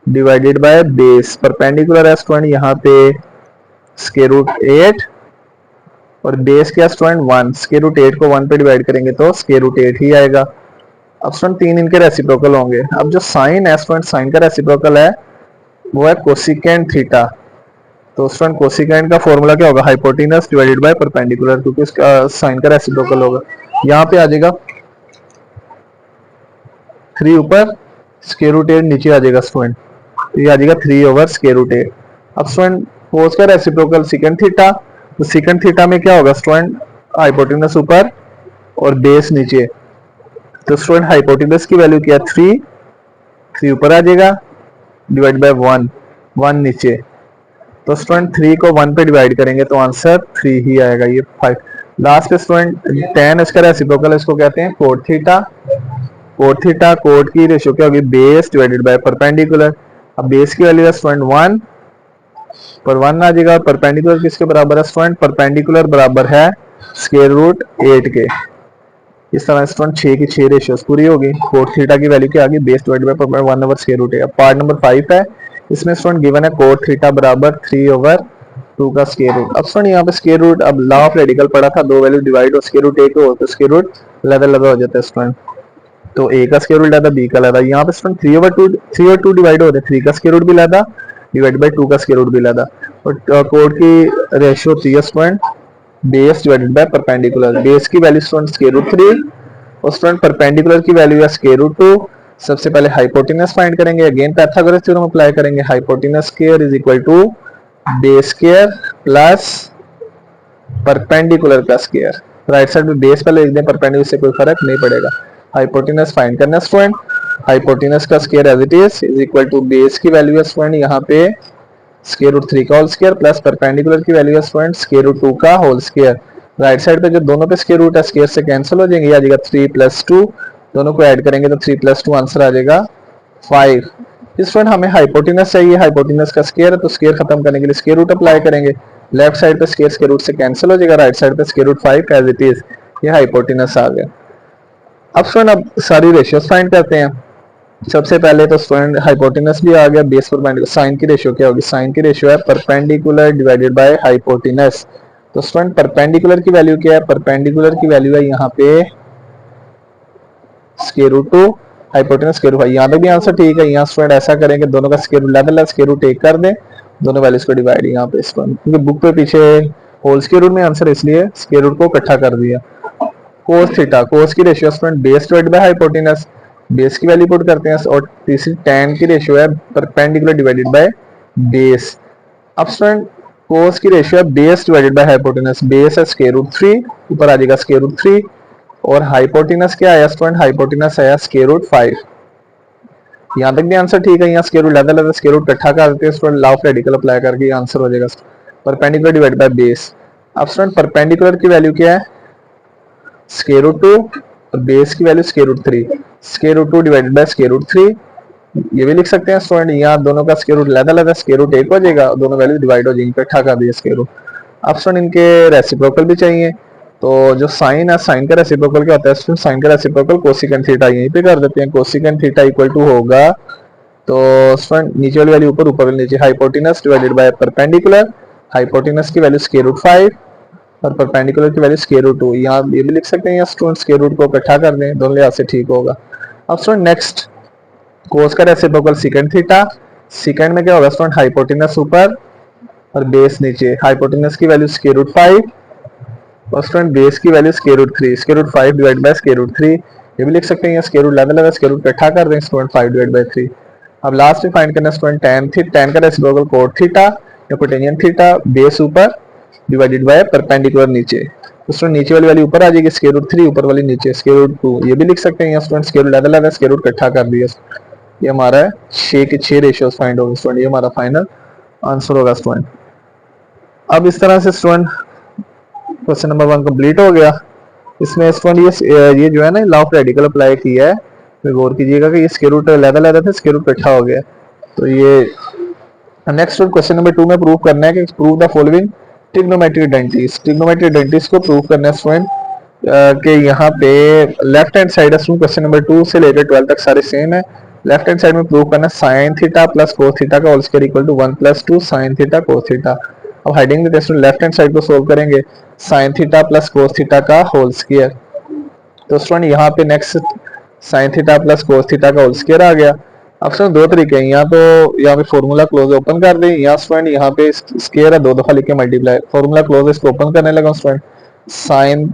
divided by base. Perpendicular है स्टूडेंट यहाँ पे स्क्वायर रूट 8 और बेस क्या स्टूडेंट? 1। स्क्वायर रूट 8 को 1 पे डिवाइड करेंगे तो स्क्वायर रूट 8 ही आएगा। अब स्टूडेंट 3 इनके रेसिप्रोकल होंगे। अब जो साइन है स्टूडेंट, साइन का रेसिप्रोकल है वो है कोसिकेंट थीटा। तो स्टूडेंट कोसिकेंट का फॉर्मूला क्या होगा? हाइपोटेनस डिवाइडेड बाय परपेंडिकुलर, क्योंकि इसका साइन का रेसिप्रोकल होगा। यहाँ पे आ जाएगा 3 ऊपर, स्क्वायर रूट 8 नीचे आ जाएगा स्टूडेंट, तो ये आ जाएगा 3 ओवर स्क्वायर रूट 8। अब स्टूडेंट कोस का रेसिप्रोकल सेकंड थीटा, तो सेकंड थीटा में क्या होगा स्टूडेंट? हाइपोटेनस ऊपर और बेस नीचे, तो स्टूडेंट हाइपोटेनस की वैल्यू क्या? 3 ऊपर आ जाएगा डिवाइड बाय 1, 1 नीचे, तो स्टूडेंट 3 को 1 पे डिवाइड करेंगे तो आंसर 3 ही आएगा, ये 5। लास्ट पे स्टूडेंट tan इसका रेसिप्रोकल, इसको कहते हैं cot theta. Cot theta, cot की रेशियो क्या होगी? Base divided by perpendicular. अब बेस की वैल्यू है स्टूडेंट 1 पर 1 आ जाएगा, और परपेंडिकुलर किसके बराबर है स्टूडेंट? परपेंडिकुलर बराबर है स्क्वायर रूट 8 के। इस तरह स्टूडेंट 6 की 6 रेशियोज पूरी होगी। कोट थीटा की वैल्यू क्या आ गई? Base divided by 1 over square root 8। Part number 5 है, इसमें स्टूडेंट गिवन है कोट थीटा बराबर 3 ओवर 2 का स्क्वायर रूट। अब स्टूडेंट यहाँ पे स्क्वायर रूट, अब लॉ ऑफ रेडिकल पढ़ा था, दो वैल्यू डिवाइड हो स्क्वायर रूट 1 हो तो स्क्वायर रूट अलग हो जाता है स्टूडेंट, तो a का स्क्वायर रूट लेता, b का लेता। यहाँ पे स्टूडेंट 3 और 2 डिवाइड हो रहे, 3 का स्क्वायर रूट भी लेता डिवाइड बाय 2 का स्क्वायर रूट भी लेता। और कोड की रेशियो होती है student base divided by perpendicular. Base की वैल्यू स्टूडेंट स्क्वायर रूट 3 और स्टूडेंट परपेंडिकुलर की वैल्यू है स्क्वायर रूट 2। सबसे पहले हाइपोटेनस फाइंड करेंगे, अगेन पाइथागोरस थ्योरम अप्लाई करेंगे। Hypotenuse square is equal to base square plus perpendicular का स्क्वायर। राइट साइड में बेस पहले लिख दें, परपेंडिकुलर से कोई फर्क नहीं पड़ेगा। हाइपोटेनस फाइंड करना स्टूडेंट, हाइपोटेनस का square as it is equal to base की वैल्यू है स्टूडेंट यहाँ पे स्क्वायर रूट 3 का होल स्क्वायर प्लस परपेंडिकुलर की वैल्यू है स्टूडेंट स्क्वायर रूट 2 का होल स्क्वायर। राइट साइड पे जो दोनों पे स्क्वायर रूट है, स्क्वायर से कैंसिल हो जाएंगे, आ जाएगा 3 + 2, दोनों को ऐड करेंगे तो 3 + 2 आंसर आ जाएगा 5। स्टूडेंट हमें हाइपोटेनस चाहिए, हाइपोटेनस का स्क्वायर है तो स्क्वायर खत्म करने के लिए स्क्वायर रूट अप्लाई करेंगे। लेफ्ट साइड पे स्क्वायर रूट से कैंसिल हो जाएगा, राइट साइड पे square root 5 as it is, ये हाइपोटेनस आ गया। अब स्टूडेंट अब सारी रेशियोज फाइंड करते हैं। सबसे पहले तो स्टूडेंट हाइपोटेनस भी आ गया, बेस परपेंडिकुलर। साइन की रेशियो क्या होगी? साइन की रेशियो है परपेंडिकुलर डिवाइडेड बाय हाइपोटेनस। तो स्टूडेंट परपेंडिकुलर की वैल्यू क्या है? परपेंडिकुलर की वैल्यू है यहाँ पे square root 2, hypotenuse square root 5। यहाँ तक भी आंसर ठीक है। यहाँ स्टूडेंट ऐसा करेंगे, दोनों का स्क्वायर रूट लेवल है, स्क्वायर रूट 1 कर दें, दोनों वैल्यूज को डिवाइड यहाँ पे स्टूडेंट, क्योंकि बुक पे पीछे होल स्क्वायर रूट में आंसर इसलिए स्क्वायर रूट को इकट्ठा कर दिया। कोस थीटा, कोस की ratio student base divide by hypotenuse, base की वैल्यू पुट करते हैं, और तीसरी tan की रेशियो है परपेंडिकुलर डिवाइडेड बाय बेस। अब स्टूडेंट कोस की रेशियो है base divided by hypotenuse, base है स्क्वायर रूट 3, ऊपर आ जाएगा स्क्वायर रूट 3, और हाइपोटेनस क्या आया स्टूडेंट, हाइपोटेनस आया स्क्वायर रूट 5। यहाँ तक भी आंसर ठीक है। यहाँ स्क्वायर रूट लेता लेता स्क्वायर रूट इकट्ठा कर देते हैं student, law of radical apply करके आंसर हो जाएगा परपेंडिकुलर डिवाइड बाय बेस। अब स्टूडेंट परपेंडिकुलर की वैल्यू क्या है, स्क्वायर रूट 2, और बेस की value square root 3, square root 2 divided by square root 3, ये भी लिख सकते हैं स्टूडेंट। यहाँ दोनों का स्क्वायर रूट लेता लेता स्क्वायर रूट 1 हो जाएगा, दोनों वैल्यू डिवाइड हो जाएंगी, इकट्ठा कर दिया स्क्वायर रूट। अब स्टूडेंट इनके रेसिप्रोकल भी चाहिए, तो जो साइन है, साइन का रेसिप्रोकल क्या होता है स्टूडेंट, साइन का रेसिप्रोकल कोसिकेंट थीटा, यहीं पे कर देते हैं। कोसिकेंट थीटा इक्वल टू होगा, तो स्टूडेंट नीचे वाली वैल्यू ऊपर, ऊपर वाली नीचे, hypotenuse divided by perpendicular, hypotenuse की वैल्यू स्क्वायर रूट 5 और परपेंडिकुलर की वैल्यू स्क्वायर रूट 2। यहाँ ये भी लिख सकते हैं, यहाँ स्टूडेंट स्क्वायर रूट को इकट्ठा कर दें, दोनों लिहाज से ठीक होगा। अब स्टूडेंट नेक्स्ट कोस का रेसिप्रोकल सीकेंट थीटा, सीकेंट में क्या होगा स्टूडेंट, हाइपोटेनस ऊपर और बेस नीचे, हाइपोटेनस की वैल्यू स्क्वायर रूट 5 और स्टूडेंट बेस की value square root 3, square root 5 divide by square root 3, ये भी लिख सकते हैं, यहाँ स्क्वायर रूट लेवल है, स्क्वायर रूट इकट्ठा कर दें स्टूडेंट 5 डिवाइड बाय 3। अब लास्ट में फाइंड करना स्टूडेंट tan का रेसिप्रोकल कोट थीटा या कोटेनियन थीटा, बेस ऊपर डिवाइडेड बाय परपेंडिकुलर नीचे, तो स्टूडेंट नीचे वाली वैल्यू ऊपर आ जाएगी स्क्वायर रूट 3, ऊपर वाली नीचे स्क्वायर रूट 2, ये भी लिख सकते हैं, यहाँ स्टूडेंट स्क्वायर रूट लेवल है, स्क्वायर रूट इकट्ठा कर दिया, ये हमारा है 6 के 6 रेशियोज फाइंड होगा स्टूडेंट, ये हमारा फाइनल आंसर होगा स्टूडेंट। अब इस तरह से स्टूडेंट क्वेश्चन नंबर 1 कंप्लीट हो गया। इसमें स्टूडेंट ये जो है ना लॉ ऑफ रेडिकल अप्लाई किया है, तो गौर कीजिएगा कि ये स्क्वायर रूट लेवल लेता था, स्क्वायर रूट इकट्ठा हो गया। तो ये नेक्स्ट क्वेश्चन नंबर 2 में प्रूव करना है कि prove the following trigonometric identities, trigonometric identities को प्रूव करना है स्टूडेंट कि यहाँ पे लेफ्ट हैंड साइड है स्टूडेंट, क्वेश्चन नंबर 2 से लेकर 12 तक सारे सेम है। लेफ्ट हैंड साइड में प्रूव करना है sine theta plus cos theta का whole square equal to 1 plus 2 sine theta cos theta. अब हेडिंग देते हैं लेफ्ट हैंड साइड को सोल्व करेंगे, sine theta plus cos theta का होल स्क्वायर, तो स्टूडेंट यहाँ पे next sign theta plus cos theta का होल स्क्वायर आ गया। अब स्टूडेंट दो तरीके हैं, यहाँ तो यहाँ पे फॉर्मूला क्लोज ओपन कर दें, यहाँ स्टूडेंट यहाँ पे स्क्वायर है, दो दफा लिख के मल्टीप्लाई, फॉर्मूला क्लोज इसको ओपन करने लगा स्टूडेंट, साइन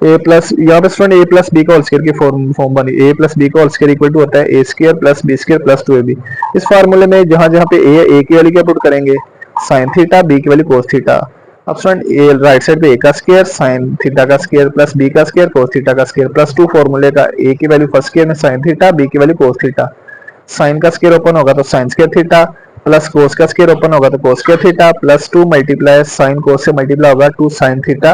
ए प्लस, यहाँ पे स्टूडेंट ए प्लस बी का होल स्क्वायर की फॉर्म बनी, ए प्लस बी का होल स्क्वायर इक्वल टू होता है A square plus B square plus 2ab। इस फार्मूले में जहां जहां पे ए की वैल्यू क्या पुट करेंगे, साइन थीटा, बी की वैल्यू कोस थीटा। अब स्टूडेंट ए राइट साइड पे ए का स्क्वायर साइन थीटा का स्क्वायर प्लस बी का स्क्वायर कोस थीटा का स्क्वायर प्लस 2 फॉर्मूले का, ए की वैल्यू फर्स्ट स्क्वायर में साइन थीटा, बी की वैल्यू कोस थीटा, साइन का स्क्वायर ओपन होगा तो साइन स्क्वायर थीटा प्लस कोस का स्क्वायर ओपन होगा तो cos square theta plus 2 multiply sine cos से मल्टीप्लाई होगा 2 साइन थीटा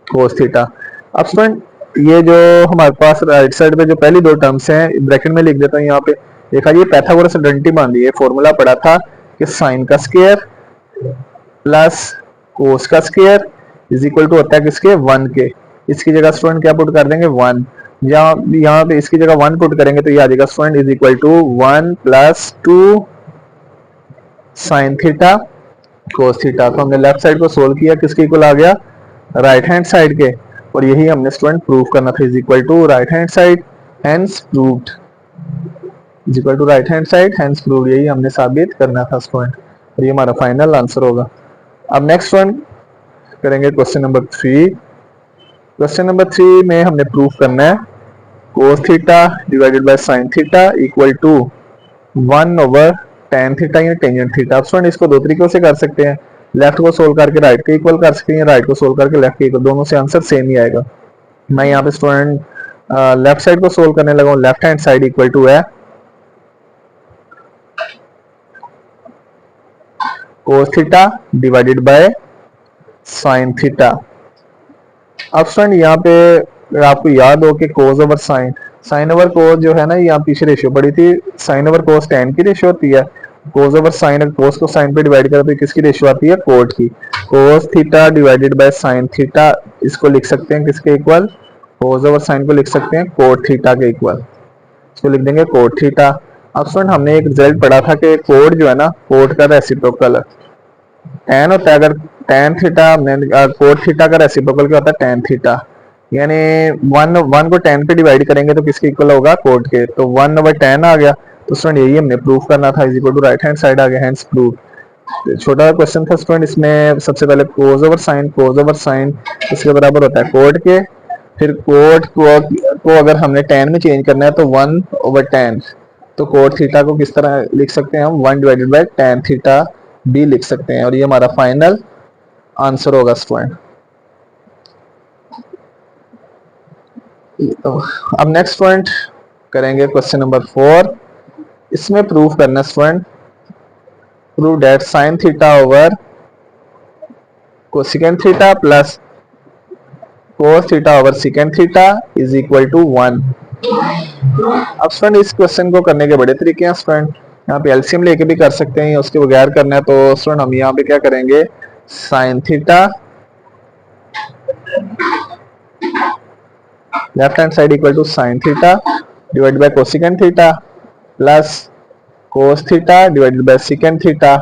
कोस थीटा। अब स्टूडेंट ये जो हमारे पास राइट साइड पे जो पहली दो टर्म्स हैं ब्रैकेट में लिख देता हूँ, यहाँ पे देखा ये पैथागोरस आइडेंटिटी मान ली है, फॉर्मूला पड़ा था कि साइन का स्क्वायर प्लस कोस का स्क्वायर इज इक्वल टू होता है किसके 1 के, इसकी जगह स्टूडेंट क्या पुट कर देंगे 1, यहाँ पे इसकी जगह 1 पुट करेंगे तो ये आ जाएगा student is equal to 1 plus 2 sine theta cos theta. तो हमने लेफ्ट साइड को सोल्व किया, किसके इक्वल आ गया राइट हैंड साइड के, और यही हमने स्टूडेंट प्रूव करना था, is equal to right hand side hence proved, is equal to right hand side hence proved, यही हमने साबित करना था स्टूडेंट, और ये हमारा फाइनल आंसर होगा। अब नेक्स्ट वन करेंगे क्वेश्चन नंबर 3। क्वेश्चन नंबर 3 में हमने प्रूव करना है cos theta divided by sine theta equal to 1 over tan theta या टेंजेंट थीटा। अब स्टूडेंट इसको दो तरीकों से कर सकते हैं, लेफ्ट को सोल्व करके राइट के इक्वल कर सकते हैं, राइट को सोल्व करके लेफ्ट के इक्वल, दोनों से आंसर सेम ही आएगा। मैं यहाँ पे स्टूडेंट लेफ्ट साइड को सोल्व करने लगा हूँ, left hand side equal to है cos theta divided by sine theta. अब स्टूडेंट यहाँ पे आपको याद हो कि cos over sine, sine over cos जो है ना, यहाँ पीछे रेशियो पड़ी थी, साइन ओवर कोस tan की रेशियो होती है, कोस ओवर साइन, कोस को साइन पे डिवाइड करते हैं किसकी रेशियो आती है कोट की, कोस theta divided by sine theta, इसको लिख सकते हैं किसके इक्वल, कोस ओवर साइन को लिख सकते हैं कोट थीटा के इक्वल, इसको लिख देंगे कोट थीटा। अब स्टूडेंट हमने एक रिजल्ट पढ़ा था कि कोट जो है ना कोट का रेसिप्रोकल tan होता है, अगर tan थीटा कोट थीटा का रेसिप्रोकल क्या होता है tan थीटा, यानी 1 को tan पे डिवाइड करेंगे तो किसके इक्वल होगा कोट के, तो 1 ओवर tan आ गया। तो स्टूडेंट यही हमने प्रूफ करना था, is equal to right hand side आ गया, हेंस प्रूफ। छोटा क्वेश्चन था स्टूडेंट, इसमें सबसे पहले कोस ओवर साइन इसके बराबर होता है कोट के, फिर कोट को अगर हमने टेन में चेंज करना है तो 1/10, तो कोट थीटा को किस तरह लिख सकते हैं हम, 1/tan थीटा भी लिख सकते हैं, और ये हमारा फाइनल आंसर होगा स्टूडेंट। अब नेक्स्ट स्टूडेंट करेंगे क्वेश्चन नंबर 4। इसमें प्रूफ करना student, prove that sine theta over cosecant theta plus cos theta over secant theta is equal to 1। अब स्टूडेंट इस क्वेश्चन को करने के बड़े तरीके हैं स्टूडेंट, यहाँ पे एलसीएम लेके भी कर सकते हैं, उसके बगैर करना है तो स्टूडेंट हम यहाँ पे क्या करेंगे, sine theta left hand side equal to sine theta divide by cosecant theta plus cos theta divided by secant theta,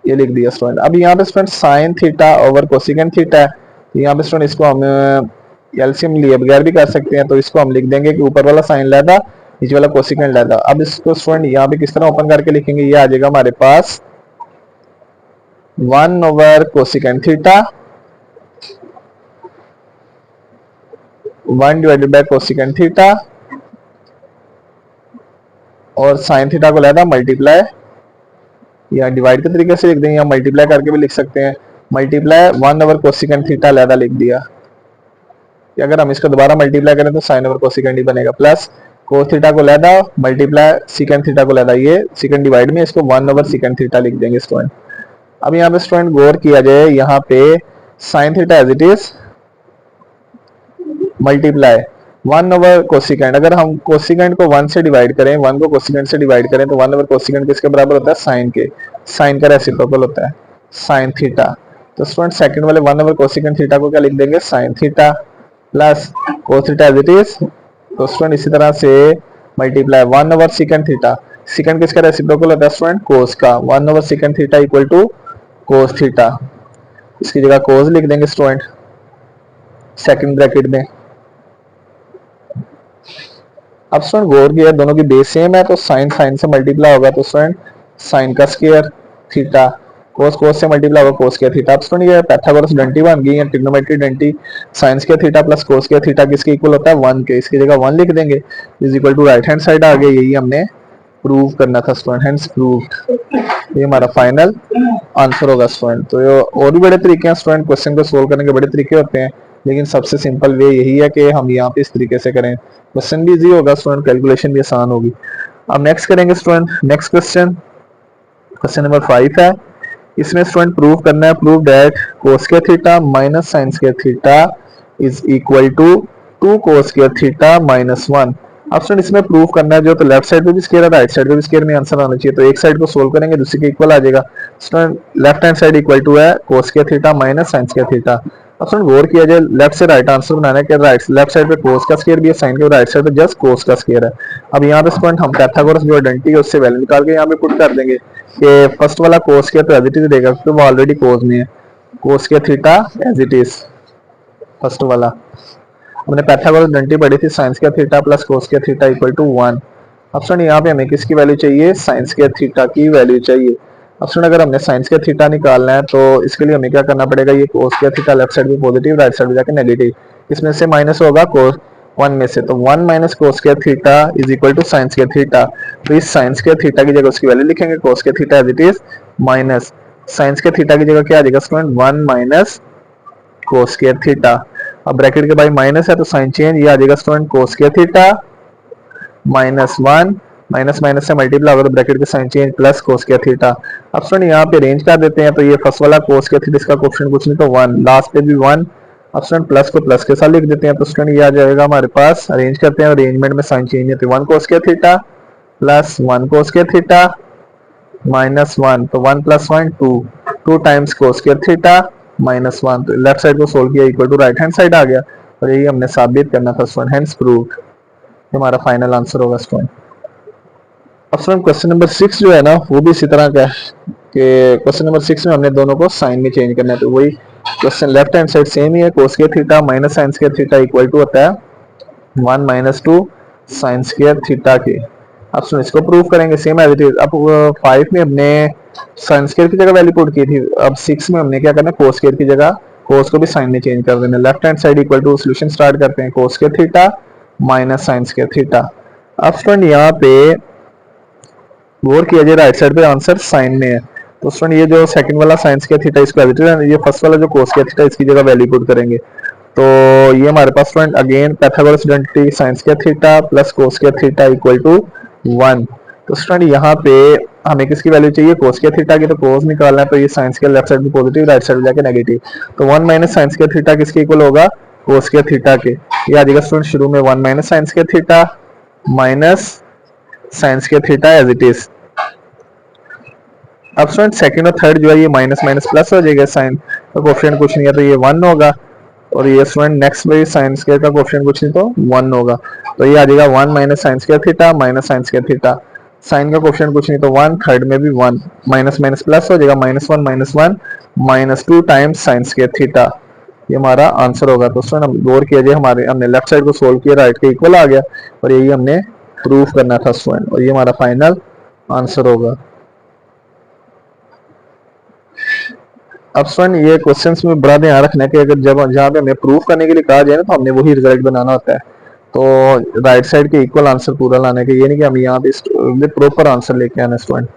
ये लिख दिया स्टूडेंट। अब यहाँ पे student sine theta over cosecant theta है, यहाँ पे स्टूडेंट इसको हम एलसीएम लिए बगैर भी कर सकते हैं, तो इसको हम लिख देंगे कि ऊपर वाला साइन लेदा नीचे वाला कोसेकेंट लेदा। अब इसको स्टूडेंट यहाँ पे किस तरह ओपन करके लिखेंगे, ये आ जाएगा हमारे पास 1 over cosecant theta 1 divided bye cosecant theta, और साइन थीटा को लेदा मल्टीप्लाई, या डिवाइड के तरीके से लिख देंगे या मल्टीप्लाई करके भी लिख सकते हैं, मल्टीप्लाई 1 ओवर कोसेकेंट थीटा लेदा लिख दिया, कि अगर हम इसको दोबारा मल्टीप्लाई करें तो साइन ओवर कोसेकेंट ही बनेगा, प्लस कोस थीटा को लेदा मल्टीप्लाई सेकेंड थीटा को लेदा, ये सेकेंड डिवाइड में इसको 1 ओवर सेकेंड थीटा लिख देंगे स्टूडेंट। अब यहाँ पे स्टूडेंट गौर किया जाए, यहाँ पे sine theta as it is multiply 1 over cosecant, अगर हम कोसेकेंट को 1 से डिवाइड करें, 1 को कोसेकेंट से डिवाइड करें तो 1 ओवर कोसेकेंट किसके बराबर होता है, साइन के, साइन का रेसिप्रोकल होता है साइन थीटा, तो स्टूडेंट सेकंड वाले 1 ओवर कोसेकेंट थीटा को क्या लिख देंगे, sine theta plus cos theta as it is, तो स्टूडेंट इसी तरह से multiply 1 over secant theta, secant किसका रेसिप्रोकल होता है स्टूडेंट, कोस का, 1 over secant theta equal to cos theta, इसकी जगह कोस लिख देंगे स्टूडेंट सेकंड ब्रैकेट में। अब स्टूडेंट गौर किया दोनों की बेस सेम है, तो साइन साइन से मल्टीप्लाई होगा तो स्टूडेंट साइन का स्क्वायर थीटा, कोस कोस से मल्टीप्लाई होगा कोस स्क्वायर थीटा। अब स्टूडेंट ये पाइथागोरस डंटी बन गई है, trigonometry identity, sine square theta plus cos square theta किसके इक्वल होता है, 1 के, इसकी जगह 1 लिख देंगे, is equal to right hand side आ गया, यही हमने प्रूव करना था स्टूडेंट, हेंस प्रूव्ड, ये हमारा फाइनल आंसर होगा स्टूडेंट। तो और भी बड़े तरीके हैं स्टूडेंट, क्वेश्चन को सोल्व करने के बड़े तरीके होते हैं, लेकिन सबसे सिंपल वे यही है कि हम यहाँ पे इस तरीके से करें, क्वेश्चन भी इजी होगा स्टूडेंट, कैलकुलेशन भी आसान होगी। अब नेक्स्ट करेंगे student, next question, question number 5 है, इसमें स्टूडेंट प्रूव करना है, prove that cos square theta minus sine square theta is equal to 2 cos square theta minus 1। अब स्टूडेंट इसमें प्रूव करना है, जो तो लेफ्ट साइड पे भी स्क्वायर है राइट साइड पे भी स्क्वायर में आंसर आना चाहिए, तो एक साइड को सोल्व करेंगे दूसरे के इक्वल आ जाएगा। Student left hand side equal to है cos square theta minus sine square theta. अब स्टूडेंट गौर किया जाए, लेफ्ट से राइट आंसर बनाना है, कि राइट लेफ्ट साइड पे कोस का स्क्वायर भी है, साइन के राइट साइड पे जस्ट कोस का स्क्वायर है। अब यहाँ पे स्टूडेंट हम पाइथागोरस जो आइडेंटिटी है उससे वैल्यू निकाल के यहाँ पे पुट कर देंगे, कि फर्स्ट वाला कोस स्क्वायर तो एज इट इज देगा क्योंकि वो ऑलरेडी कोस में है, cos square theta as it is first वाला, हमने पाइथागोरस आइडेंटिटी पढ़ी थी, sine square theta plus cos square theta equal to 1। अब स्टूडेंट यहाँ पे हमें किसकी वैल्यू चाहिए, साइन स्क्वायर थीटा की वैल्यू चाहिए। अब स्टूडेंट अगर हमने साइन स्क्वायर थीटा निकालना है तो इसके लिए हमें क्या करना पड़ेगा, ये कोस स्क्वायर थीटा लेफ्ट साइड में पॉजिटिव राइट साइड में जाके नेगेटिव, इसमें से माइनस होगा कोस 1 में से, तो 1 minus cos square theta is equal to sine square theta, तो इस साइन स्क्वायर थीटा की जगह उसकी वैल्यू लिखेंगे cos square theta as it is minus sine square theta की जगह क्या आ जाएगा student 1 minus cos square theta. अब ब्रैकेट के बाद माइनस है तो साइन चेंज, ये आ जाएगा student cos square theta minus 1, minus minus से मल्टीप्लाई होगा तो ब्रैकेट के sign change plus cos square theta. अब स्टूडेंट यहाँ पे रेंज कर देते हैं, तो ये फर्स्ट वाला कोस स्क्वायर थीटा इसका कोएफिशिएंट कुछ नहीं तो 1, लास्ट पे भी 1। अब स्टूडेंट प्लस को प्लस के साथ लिख देते हैं, तो स्टूडेंट ये आ जाएगा हमारे पास, अरेंज करते हैं, अरेंजमेंट में साइन चेंज है, तो 1 cos square theta plus 1 cos square theta minus 1, तो 1 plus 1 2 times cos square theta minus 1, तो लेफ्ट साइड को सोल्व किया equal to right hand side आ गया, और यही हमने साबित करना था स्टूडेंट, हेंस प्रूव्ड, हमारा फाइनल आंसर होगा स्टूडेंट। अब स्टूडेंट क्वेश्चन नंबर 6 जो है ना वो भी इसी तरह का है, कि क्वेश्चन नंबर 6 में हमने दोनों को साइन में चेंज करना है, तो वही question left hand side same ही है, cos square theta minus sine square theta equal to होता है 1 माइनस 2 साइन स्क्वायर थीटा के। अब सुन इसको प्रूव करेंगे सेम एज इट इज। अब 5 में हमने साइन स्क्वायर की जगह वैल्यू पुट की थी, अब 6 में हमने क्या करना है, कोस स्क्वायर की जगह कोस को भी साइन में चेंज कर देना। Left hand side equal to solution start करते हैं, cos square theta minus sine square theta. अब स्टूडेंट यहाँ पे गौर किया जाए, राइट साइड पे आंसर साइन में है, तो स्टूडेंट ये जो सेकंड वाला साइन स्क्वायर थीटा इसका वैल्यू, ये फर्स्ट वाला जो कोस स्क्वायर थीटा इसकी जगह वैल्यू पुट करेंगे। तो ये हमारे पास student again Pythagoras identity sine square theta plus cos square theta equal to 1। तो स्टूडेंट यहाँ पे हमें किसकी वैल्यू चाहिए, कोस स्क्वायर थीटा की, तो कोस निकालना है, तो ये साइन स्क्वायर लेफ्ट साइड में पॉजिटिव, राइट साइड में जाके नेगेटिव, तो 1 माइनस साइन स्क्वायर थीटा किसके इक्वल होगा, कोस स्क्वायर थीटा के। ये आ जाएगा स्टूडेंट शुरू में 1 minus sine square theta minus sine square theta as it is. अब स्टूडेंट सेकंड और थर्ड जो है ये माइनस माइनस प्लस हो जाएगा, साइन का कोफिशिएंट कुछ नहीं है तो ये 1 होगा, और ये स्टूडेंट नेक्स्ट में साइन स्क्वायर का कोफिशिएंट कुछ नहीं तो 1 होगा, तो ये आ जाएगा 1 minus sine square theta minus sine square theta. Sine का कोफिशिएंट कुछ नहीं तो 1, थर्ड में भी 1, माइनस माइनस प्लस हो जाएगा, -1 minus 2 times sign square theta, ये हमारा आंसर होगा। तो स्टूडेंट हम गौर किया जाए, हमारे हमने लेफ्ट साइड को सोल्व किया, राइट के इक्वल आ गया, और यही हमने प्रूफ करना था स्टूडेंट, और ये हमारा फाइनल आंसर होगा। अब स्टूडेंट ये क्वेश्चंस में बड़ा ध्यान रखना है कि अगर जब जहाँ पे हमें प्रूफ करने के लिए कहा जाए ना, तो हमने वही रिजल्ट बनाना होता है, तो राइट साइड के इक्वल आंसर पूरा लाने के, ये नहीं कि हम यहाँ पे प्रॉपर आंसर लेके आना स्टूडेंट।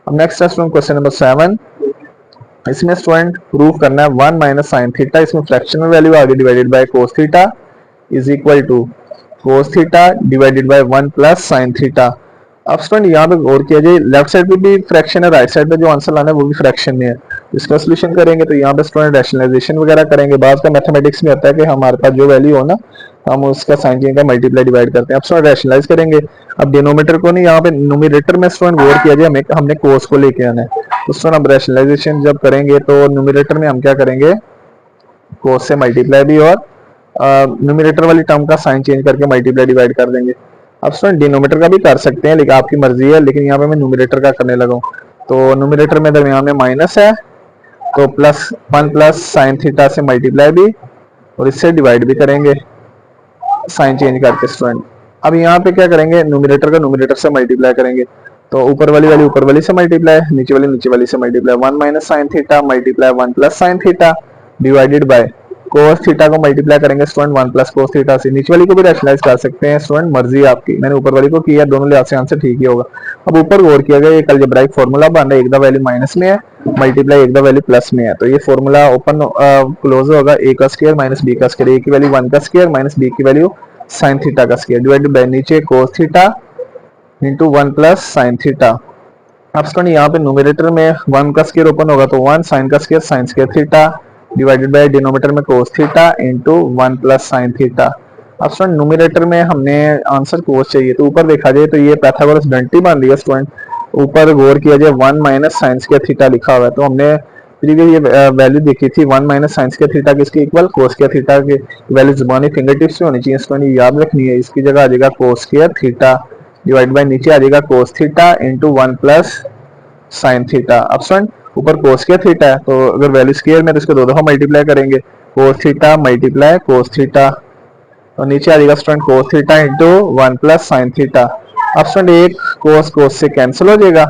अब नेक्स्ट है स्टूडेंट क्वेश्चन नंबर 7, इसमें स्टूडेंट प्रूफ करना है 1 माइनस साइन थीटा, इसमें फ्रैक्शनल वैल्यू आगे divided by cos theta is equal to cos theta divided by 1 plus sine theta. अब स्टूडेंट यहाँ पे गौर किया जाए, लेफ्ट साइड पे भी फ्रैक्शन है, राइट साइड पे जो आंसर लाना है वो भी फ्रैक्शन में है, इसका सोल्यूशन करेंगे तो यहाँ पे स्टूडेंट रैशनलाइजेशन वगैरह करेंगे। बाद का मैथमेटिक्स में आता है कि हमारे पास जो वैल्यू हो ना, हम उसका साइन चेंज का मल्टीप्लाई डिवाइड करते हैं। अब स्टूडेंट रैशनलाइज करेंगे, अब डिनोमिनेटर को नहीं, यहाँ पे न्यूमरेटर में स्टूडेंट गौर किया जाए, हमें हमने कोस को लेके आना है, तो स्टूडेंट अब रैशनलाइजेशन जब करेंगे तो न्यूमरेटर में हम क्या करेंगे, कोस से मल्टीप्लाई भी, और न्यूमरेटर वाली टर्म का साइन चेंज करके मल्टीप्लाई डिवाइड कर देंगे। अब स्टूडेंट डिनोमिनेटर का भी कर सकते हैं, लेकिन आपकी मर्जी है, लेकिन यहाँ पे मैं न्यूमरेटर का करने लगा हूँ। तो न्यूमरेटर में दरमियान में माइनस है, तो प्लस 1 प्लस साइन थीटा से मल्टीप्लाई भी, और इससे डिवाइड भी करेंगे साइन चेंज करके स्टूडेंट। अब यहाँ पे क्या करेंगे, न्यूमरेटर का न्यूमरेटर से मल्टीप्लाई करेंगे, तो ऊपर वाली वैल्यू ऊपर वाली से मल्टीप्लाई, नीचे वाली से multiply, 1 minus sine theta multiply 1 plus sine theta divided by cos theta को मल्टीप्लाई करेंगे स्टूडेंट 1 प्लस कोस थीटा से। नीचे वाली को भी रैशनलाइज कर सकते हैं स्टूडेंट, मर्जी आपकी, मैंने ऊपर वाली को किया, दोनों लिहाज से आंसर ठीक ही होगा। अब ऊपर गौर किया गया, एक अलजेब्राइक फार्मूला बन रहा है, एक द वैल्यू माइनस में है, मल्टीप्लाई एक द वैल्यू प्लस में है, तो ये फार्मूला ओपन क्लोज होगा, a का स्क्वायर माइनस b का स्क्वायर, a की वैल्यू 1 का स्क्वायर माइनस b की वैल्यू साइन थीटा का स्क्वायर डिवाइडेड बाय नीचे कोस theta into 1 plus sine theta. अब स्टूडेंट यहाँ पे न्यूमरेटर में 1 का स्क्वायर ओपन होगा, तो 1 साइन का square sine square theta divided by denominator में cos theta into 1 plus sine theta. अब स्टूडेंट न्यूमरेटर में हमने आंसर कोस चाहिए, तो ऊपर देखा जाए तो ये पाइथागोरस आइडेंटिटी बन रही है स्टूडेंट, ऊपर गौर किया जाए 1 माइनस साइन स्क्वायर थीटा लिखा हुआ है, तो हमने प्रीवियस ये वैल्यू देखी थी 1 माइनस साइन स्क्वायर थीटा किसके इक्वल, कोस स्क्वायर थीटा की वैल्यू जुबानी फिंगर टिप्स से होनी चाहिए स्टूडेंट, याद रखनी है। इसकी जगह आ जाएगा cos square theta divide bye नीचे आ जाएगा cos theta into 1 plus sine theta. अब स्टूडेंट ऊपर कोस स्क्वायर थीटा है, तो अगर वैल्यू स्क्वायर में तो इसको दो दफा मल्टीप्लाई करेंगे, cos theta multiply cos theta, और नीचे आ जाएगा student cos theta into 1 plus sine theta. अब स्टूडेंट एक कोस से कैंसिल हो जाएगा,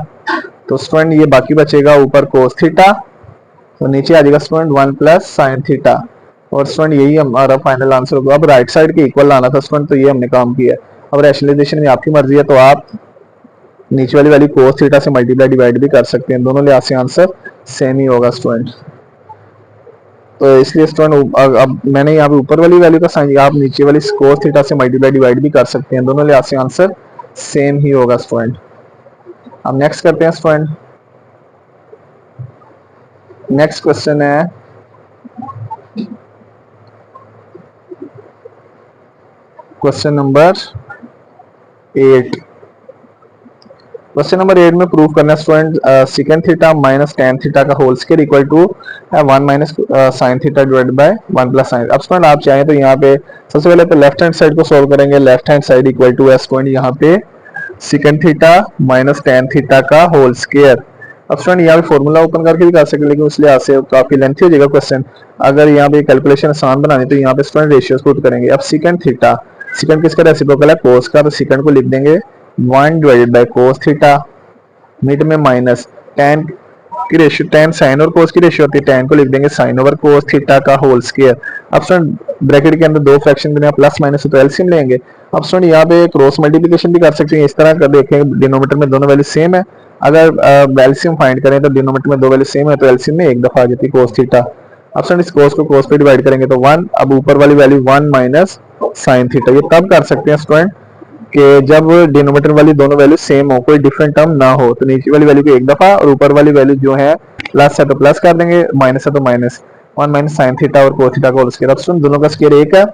तो स्टूडेंट ये बाकी बचेगा ऊपर कोस थीटा, तो नीचे आ जाएगा स्टूडेंट 1 प्लस साइन थीटा, और स्टूडेंट यही हमारा फाइनल आंसर होगा। अब राइट साइड के इक्वल लाना था स्टूडेंट, तो ये हमने काम किया। अब रैशनलाइजेशन में आपकी मर्जी है, तो आप नीचे वाली वैल्यू कोस थीटा से मल्टीप्लाई डिवाइड भी कर सकते हैं, दोनों लिहाज से आंसर सेम ही होगा स्टूडेंट। तो इसलिए स्टूडेंट अब मैंने यहाँ पे ऊपर वाली वैल्यू का साइन, आप नीचे वाली कोस थीटा से मल्टीप्लाई डिवाइड भी कर सकते हैं, दोनों लिहाज से आंसर सेम ही होगा स्टूडेंट। अब नेक्स्ट करते हैं स्टूडेंट, नेक्स्ट क्वेश्चन है क्वेश्चन नंबर 8। क्वेश्चन नंबर 8 में प्रूव करना है student second theta minus tan theta का whole square equal to 1 minus sine theta divided by 1 plus sine. अब स्टूडेंट आप चाहें तो यहाँ पे सबसे पहले तो लेफ्ट हैंड साइड को सॉल्व करेंगे, left hand side equal to है स्टूडेंट यहाँ पे secant theta minus tan theta का होल स्क्वायर। अब स्टूडेंट यहाँ पे फॉर्मूला ओपन करके भी कर सकते, लेकिन उसलिए आज से काफी लेंथी हो जाएगा क्वेश्चन। अगर यहाँ पे कैलकुलेशन आसान बनानी तो यहाँ पे स्टूडेंट रेशियोज पुट करेंगे। अब सेकंड थीटा, सेकंड किसका रेसिप्रोकल है, कोस का, तो सेकंड को लिख देंगे 1 divided by cos theta, mid में माइनस tan की रेशियो tan साइन और कोस की रेशियो होती है, tan को लिख देंगे साइन ओवर कोस थीटा का होल स्क्वायर। अब स्टूडेंट ब्रैकेट के अंदर दो फ्रैक्शन बने प्लस माइनस तो एलसीएम लेंगे। अब स्टूडेंट यहाँ पे क्रॉस मल्टीप्लिकेशन भी कर सकते हैं, इस तरह कर देखेंगे डिनोमिनेटर में दोनों वैल्यू सेम है, अगर एलसीएम फाइंड करें तो डिनोमिनेटर में दो वैल्यू सेम है तो एलसीएम में एक दफा आ जाती है कोस थीटा। अब स्टूडेंट इस कोस को कोस पे डिवाइड करेंगे तो 1, अब ऊपर वाली वैल्यू 1 माइनस साइन थीटा। ये तब कर सकते हैं स्टूडेंट कि जब डिनोमिनेटर वाली दोनों वैल्यू सेम हो, कोई डिफरेंट टर्म ना हो, तो नीचे वाली वैल्यू को एक दफा और ऊपर वाली वैल्यू जो है प्लस है तो प्लस कर देंगे, माइनस है तो माइनस। 1 माइनस साइन थीटा और कोस थीटा का होल स्क्वायर। अब सुन दोनों का स्क्वायर एक है,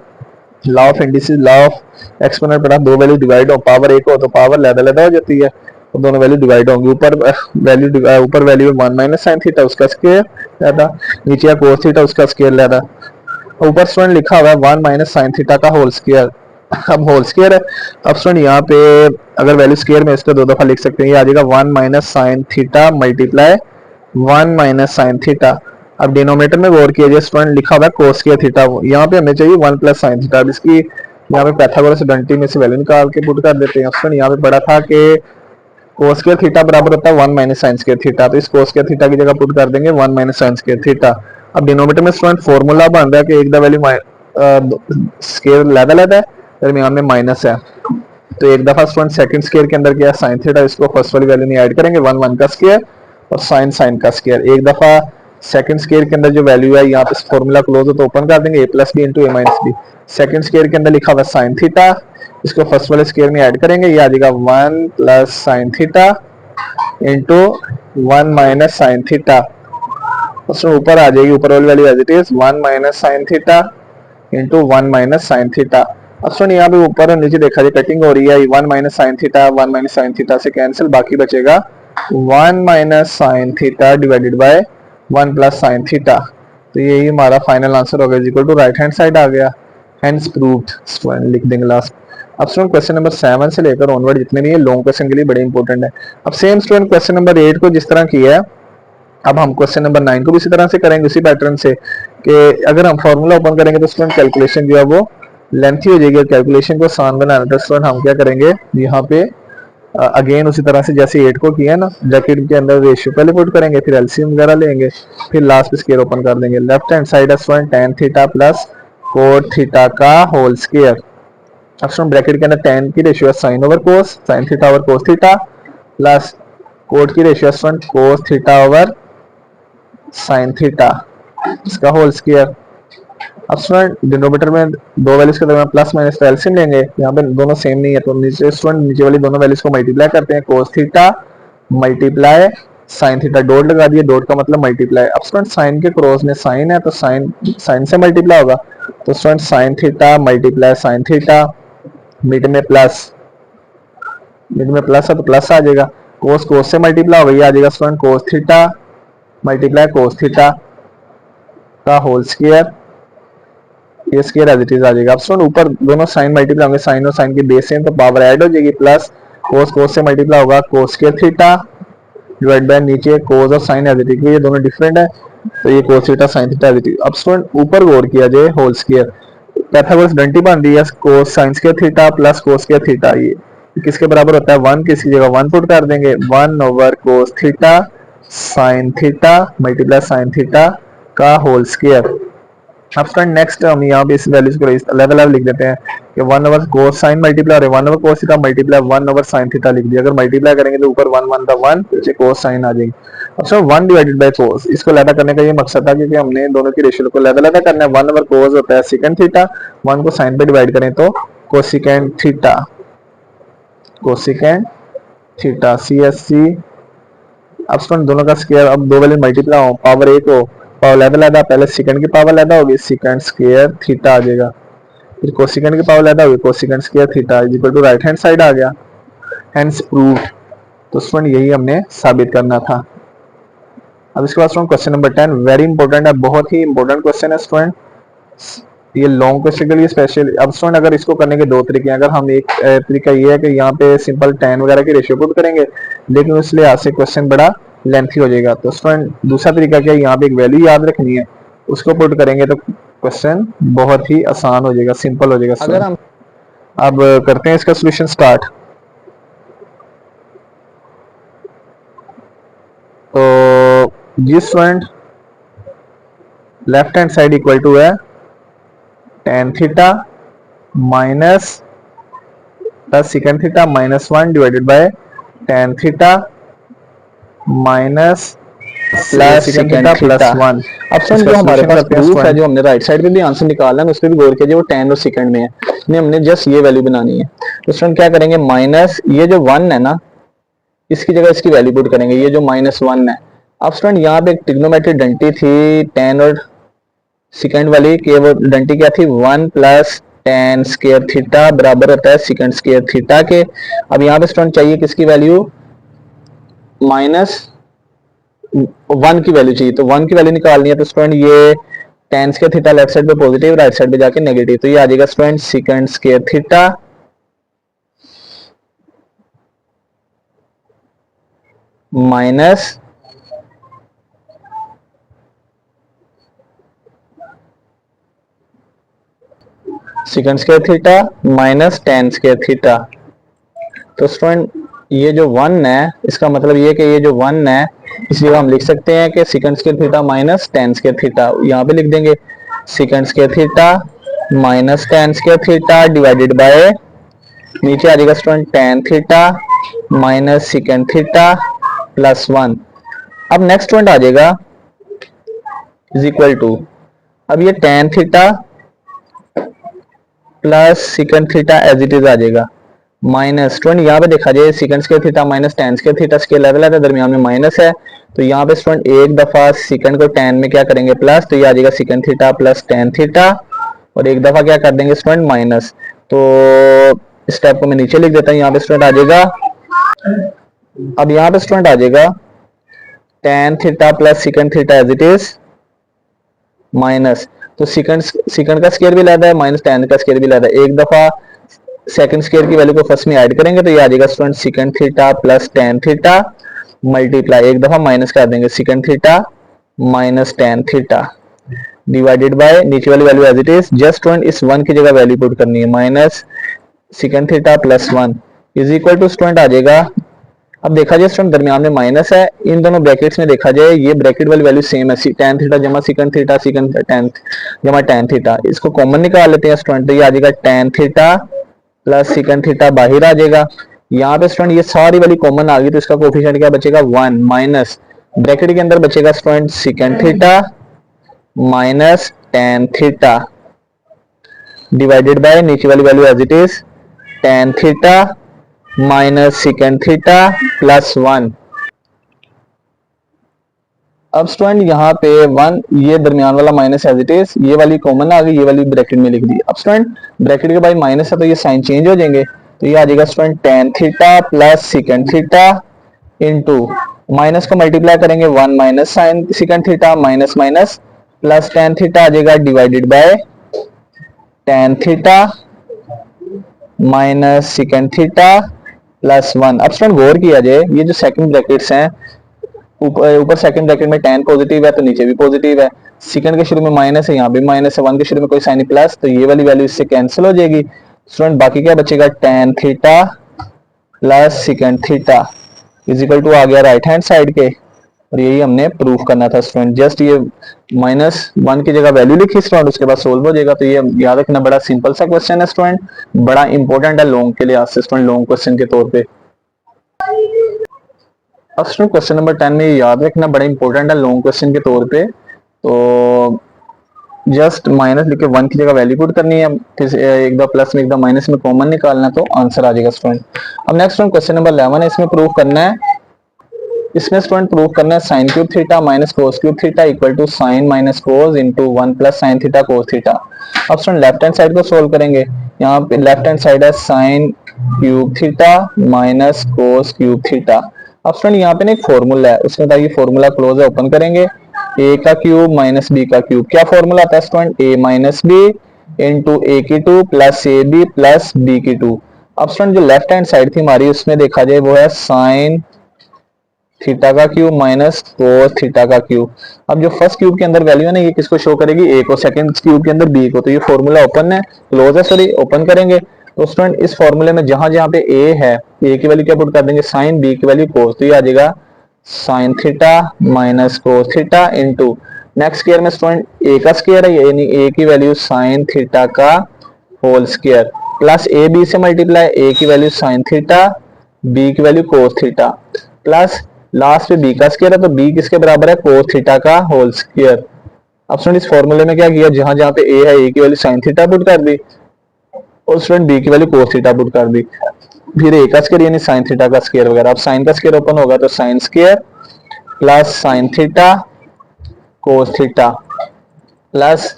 law of indices, law of exponent पढ़ा, दो वैल्यू डिवाइड हो पावर एक हो तो पावर लैदा हो जाती है, तो दोनों वैल्यू डिवाइड होंगी। ऊपर वैल्यू 1 माइनस साइन थीटा उसका स्क्वायर लैदा, नीचे कोस थीटा उसका स्क्वायर लैदा। ऊपर स्टूडेंट लिखा हुआ है 1 माइनस साइन थीटा का होल स्क्वायर, अब होल स्क्वायर है। अब स्टूडेंट यहाँ पे अगर वैल्यू स्क्वायर में इसको दो दफा लिख सकते हैं, ये आ जाएगा 1 minus sine theta multiply 1 minus sine theta. अब डिनोमिनेटर में गौर किया जाए स्टूडेंट लिखा हुआ है कोस स्क्वायर थीटा, यहाँ पे हमें चाहिए 1 प्लस साइन थीटा। अब इसकी यहाँ पे पाइथागोरस डंटी में से वैल्यू निकाल के पुट कर देते हैं। स्टूडेंट यहाँ पे पढ़ा था कि कोस स्क्वायर थीटा बराबर होता है 1 माइनस साइन स्क्वायर थीटा, तो इस कोस स्क्वायर थीटा की जगह पुट कर देंगे 1 माइनस साइन स्क्वायर थीटा। अब डिनोमिनेटर में स्टूडेंट फॉर्मूला बन रहा है कि एक द वैल्यू स्क्वायर लैदा है, दरमियान में माइनस है, तो एक दफा स्टूडेंट सेकंड स्क्वायर के अंदर क्या साइन थीटा, इसको फर्स्ट वाली वैल्यू में ऐड करेंगे 1 1 का स्क्वायर और साइन साइन का स्क्वायर। एक दफा सेकंड स्क्वायर के अंदर जो वैल्यू है यहाँ पे फॉर्मूला क्लोज हो तो ओपन कर देंगे, a plus B into A minus B. Second square के अंदर लिखा हुआ साइन थीटा, इसको फर्स्ट वाले स्क्वायर में ऐड करेंगे, ये आ जाएगा 1 plus sine theta into 1 minus sine theta. उसमें ऊपर आ जाएगी ऊपर वाली value as it is 1 minus sine theta into 1 minus sine theta. अब सुन यहाँ पे ऊपर और नीचे देखा जाए कटिंग हो रही है, 1 minus sine theta 1 minus sine theta से कैंसिल, बाकी बचेगा 1 minus sine theta divided by 1 plus sine theta. तो यही हमारा फाइनल आंसर होगा, equal to right hand side आ गया, हेंस प्रूव्ड। स्टूडेंट लिख देंगे लास्ट। अब स्टूडेंट क्वेश्चन नंबर 7 से लेकर ऑनवर्ड जितने भी है लॉन्ग क्वेश्चन के लिए बड़े इंपॉर्टेंट है। अब सेम स्टूडेंट क्वेश्चन नंबर 8 को जिस तरह किया है, अब हम क्वेश्चन नंबर 9 को भी इसी तरह से करेंगे, उसी पैटर्न से कि अगर हम फॉर्मूला ओपन करेंगे तो स्टूडेंट कैलकुलेशन जो है वो लेंथी हो जाएगी। कैलकुलेशन को आसान बनाना तो स्टूडेंट हम क्या करेंगे यहाँ पे अगेन उसी तरह से जैसे 8 को किया ना, ब्रैकेट के अंदर रेशियो पहले पुट करेंगे, फिर एलसीएम वगैरह लेंगे, फिर लास्ट पे स्क्वायर ओपन कर देंगे। लेफ्ट हैंड साइड है student tan theta plus cot theta का होल स्क्वायर। अब स्टूडेंट ब्रैकेट के अंदर tan की रेशियो है sine over cos, sine theta over cos theta, plus cot की रेशियो है student cos theta over sine theta, इसका होल स्क्वायर। अब स्टूडेंट डिनोमिनेटर में दो वैल्यूज के दरमियान प्लस माइनस का एलसीएम लेंगे, यहाँ पे दोनों सेम नहीं है तो नीचे स्टूडेंट नीचे वाली दोनों वैल्यूज को मल्टीप्लाई करते हैं, cos theta multiply sine theta, dot लगा दिए, डॉट का मतलब मल्टीप्लाई। अब स्टूडेंट साइन के क्रॉस में साइन है तो साइन साइन से मल्टीप्लाई होगा, तो student sine theta multiply sine theta, mid में प्लस, मिड में प्लस है तो प्लस आ जाएगा, कोस कोस से मल्टीप्लाई होगा, ये आ जाएगा स्टूडेंट कोस थीटा मल्टीप्लाई कोस थीटा का होल स्क्वायर, ये स्क्वायर एज इट इज आ जाएगा। अब स्टूडेंट ऊपर दोनों साइन मल्टीप्लाई होंगे, साइन और साइन की बेस सेम तो पावर ऐड हो जाएगी, प्लस कोस कोस से मल्टीप्लाई होगा cos square theta divide bye नीचे कोस और साइन एज इट इज, ये दोनों डिफरेंट है तो ये cos theta sine theta as it is. अब स्टूडेंट ऊपर गौर किया जाए होल स्क्वायर, पाइथागोरस डंटी बन रही है कोस sign square theta plus cos square theta, ये किसके बराबर होता है 1, किसकी जगह 1 पुट कर देंगे, 1 over cos theta sine theta multiply sign theta का होल स्क्वायर। अब स्टूडेंट नेक्स्ट हम यहाँ पे इस वैल्यूज को लेवल लेवल लिख देते हैं कि 1 ओवर कोस साइन मल्टीप्लाई और 1 over cos theta multiply 1 over sine theta लिख दिया। अगर मल्टीप्लाई करेंगे तो ऊपर 1 1 का 1, नीचे कोस साइन आ जाएगी। अब स्टूडेंट 1 डिवाइडेड बाय कोस, इसको लैदा करने का ये मकसद था क्योंकि हमने दोनों की रेशियो को लैदा करना है। 1 ओवर कोस होता है सेकंड थीटा, 1 को साइन पे डिवाइड करें तो cosecant theta, cosecant theta CSC। अब स्टूडेंट दोनों का स्क्वायर, अब दो वैल्यू मल्टीप्लाई हो पावर एक हो, पावर लैदा पहले सेकंड की पावर लैदा होगी सेकंड स्क्वायर थीटा आ जाएगा, फिर कोसेकेंड की पावर लैदा होगी cosecant square theta is equal to right hand side आ गया, हेंस प्रूव्ड। तो स्टूडेंट यही हमने साबित करना था। अब इसके बाद student question number 10 very important है, बहुत ही इंपॉर्टेंट क्वेश्चन है स्टूडेंट, ये लॉन्ग क्वेश्चन के लिए स्पेशल। अब स्टूडेंट अगर इसको करने के दो तरीके हैं, अगर हम एक तरीका ये है कि यहाँ पे सिंपल tan वगैरह की रेशियो पुट करेंगे, लेकिन उस लिहाज से क्वेश्चन बड़ा लेंथी हो जाएगा। तो स्टूडेंट दूसरा तरीका क्या है, यहाँ पे एक वैल्यू याद रखनी है, उसको पुट करेंगे तो क्वेश्चन बहुत ही आसान हो जाएगा, सिंपल हो जाएगा। अगर हम अब करते हैं इसका सोल्यूशन स्टार्ट, तो जी student, left hand side equal to है tan theta minus plus second theta minus 1 divided by tan theta minus plus secant secant theta theta. Plus 1। अब फ्रेंड इसका जो हमारे सॉल्यूशन पास करते हैं प्रूफ है, स्टूडेंट। जो हमने राइट साइड पे भी आंसर निकाला है, उस पर भी गौर कीजिए, वो tan और सेकंड में है, नहीं हमने जस्ट ये वैल्यू बनानी है। तो स्टूडेंट क्या करेंगे, माइनस ये जो 1 है ना, इसकी जगह इसकी वैल्यू पुट करेंगे, ये जो -1 है। अब स्टूडेंट यहाँ पे एक ट्रिग्नोमेट्रिक डंटी थी tan और सेकंड वाली, कि वो डंटी क्या थी, 1 प्लस tan स्क्वायर थीटा बराबर होता है सेकंड स्क्वायर थीटा के। अब यहाँ पे स्टूडेंट चाहिए किसकी वैल्यू, -1 की वैल्यू चाहिए, तो 1 की वैल्यू निकालनी है। तो स्टूडेंट ये tan square theta left side पे पॉजिटिव, राइट साइड पे जाके नेगेटिव, तो ये आ जाएगा student second square theta minus second square theta minus tan square theta. तो स्टूडेंट ये जो 1 है, इसका मतलब ये कि ये जो 1 है, इसलिए हम लिख सकते हैं कि second square theta minus tan square theta, यहाँ पे लिख देंगे second square theta minus tan square theta divided by, नीचे आ जाएगा student tan theta minus second theta plus 1। अब नेक्स्ट स्टूडेंट आ जाएगा इज इक्वल टू, अब ये tan theta plus second theta as it is आ जाएगा माइनस, स्टूडेंट यहाँ पे देखा जाए secant square theta minus tan square theta square level है, तो दरमियान में माइनस है, तो यहाँ पे स्टूडेंट एक दफा सेकंड को tan में क्या करेंगे प्लस, तो ये आ जाएगा secant theta plus tan theta, और एक दफा क्या कर देंगे स्टूडेंट माइनस। तो इस स्टेप को मैं नीचे लिख देता हूँ, यहाँ पे स्टूडेंट आ जाएगा, अब यहाँ पे स्टूडेंट आ जाएगा tan theta plus second theta as it is minus, तो सेकंड का स्क्वायर भी लाता है माइनस tan का स्क्वायर भी लाता है, एक दफा सेकंड स्क्वायर की वैल्यू को फर्स्ट में ऐड करेंगे, तो ये आ जाएगा student second theta plus tan theta multiply, एक दफा माइनस कर देंगे second theta minus tan theta divided by, नीचे वाली value as it is, just student इस 1 की जगह वैल्यू पुट करनी है, minus second theta plus 1 is equal to student आ जाएगा। अब देखा जाए स्टूडेंट दरमियान में माइनस है, इन दोनों ब्रैकेट्स में देखा जाए ये ब्रैकेट वाली वैल्यू सेम है, tan थीटा जमा सेकंड थीटा सेकंड tan जमा tan थीटा, इसको कॉमन निकाल लेते हैं स्टूडेंट, तो ये आ जाएगा tan theta plus second theta बाहर आ जाएगा। यहाँ पे स्टूडेंट ये सारी वाली कॉमन आ गई, तो इसका कोफिशिएंट क्या बचेगा 1 माइनस ब्रैकेट के अंदर बचेगा student second theta minus tan theta divided by, नीचे वाली value as it is tan theta minus second theta plus 1। अब स्टूडेंट यहाँ पे 1, ये दरमियान वाला माइनस एज इट इज, ये वाली कॉमन आ गई, ये वाली ब्रैकेट में लिख दी। अब स्टूडेंट ब्रैकेट के बाद माइनस है, तो ये साइन चेंज हो जाएंगे, तो ये आ जाएगा student tan theta plus second theta into minus को मल्टीप्लाई करेंगे 1 minus sine second theta minus minus plus tan theta आ जाएगा divided by tan theta minus second theta plus 1। अब स्टूडेंट गौर किया जाए, ये जो सेकंड ब्रैकेट्स हैं, ऊपर सेकंड ब्रैकेट में tan पॉजिटिव है तो नीचे भी पॉजिटिव है, सेकंड के शुरू में माइनस है, यहाँ भी माइनस है, 1 के शुरू में कोई साइन प्लस, तो ये वाली वैल्यू इससे कैंसिल हो जाएगी। स्टूडेंट बाकी क्या बचेगा, tan theta plus second theta is equal to आ गया राइट हैंड साइड के, और यही हमने प्रूफ करना था स्टूडेंट, जस्ट ये -1 की जगह वैल्यू लिखी स्टूडेंट, उसके बाद सोल्व हो जाएगा। तो ये याद रखना, बड़ा सिंपल सा क्वेश्चन है स्टूडेंट, बड़ा इंपॉर्टेंट है लॉन्ग के लिए, आज से स्टूडेंट लॉन्ग क्वेश्चन के तौर पे। अब स्टूडेंट क्वेश्चन नंबर 10 में याद रखना बड़ा इंपॉर्टेंट है लॉन्ग क्वेश्चन के तौर पे, तो जस्ट माइनस लिख के 1 की जगह वैल्यू पुट करनी है, फिर एक दो प्लस में एक दो माइनस में कॉमन निकालना, तो आंसर आ जाएगा स्टूडेंट। अब नेक्स्ट स्टूडेंट क्वेश्चन नंबर 11 है, इसमें प्रूफ करना है, इसमें स्टूडेंट प्रूफ करना है sine cube theta minus cos cube theta equal to sine minus cos into 1 plus sine theta cos theta. अब स्टूडेंट लेफ्ट हैंड साइड को सोल्व करेंगे, यहाँ पे लेफ्ट हैंड साइड है sine cube theta minus cos cube theta. अब student यहाँ पे ना एक फॉर्मूला है, उसके बाद ये फॉर्मूला क्लोज है, ओपन करेंगे, ए का क्यूब माइनस बी का क्यूब, क्या फॉर्मूला आता है student, A minus B into A की 2 plus A B plus B की 2। अब स्टूडेंट जो लेफ्ट हैंड साइड थी हमारी, उसमें देखा जाए वो है साइन थीटा का क्यूब माइनस कोस थीटा का क्यूब। अब जो फर्स्ट क्यूब के अंदर वैल्यू है ना, ये किसको शो करेगी, ए को, सेकंड क्यूब के अंदर बी को, तो ये फॉर्मूला ओपन है, क्लोज है सॉरी, ओपन करेंगे, तो स्टूडेंट इस फॉर्मूले में जहां जहां पे ए है, ए की वैल्यू क्या पुट कर देंगे साइन, बी की वैल्यू कोस, तो ये आ जाएगा sine theta minus cos theta into next square में स्टूडेंट ए का स्क्वायर है यानी ए की वैल्यू साइन थीटा का whole square plus A B से मल्टीप्लाई ए की वैल्यू साइन थीटा बी की value cos theta plus last पे बी का स्क्वायर है तो बी किसके बराबर है कोस थीटा का होल स्क्वायर। अब स्टूडेंट इस फॉर्मूले में क्या किया जहां जहां पे ए है ए की वैल्यू साइन थीटा पुट कर दी और स्टूडेंट बी की वैल्यू कोस थीटा पुट कर दी फिर ए का स्क्वायर यानी साइन थीटा का स्क्वायर वगैरह। अब साइन का स्क्वायर ओपन होगा तो sine square plus sine theta cos theta plus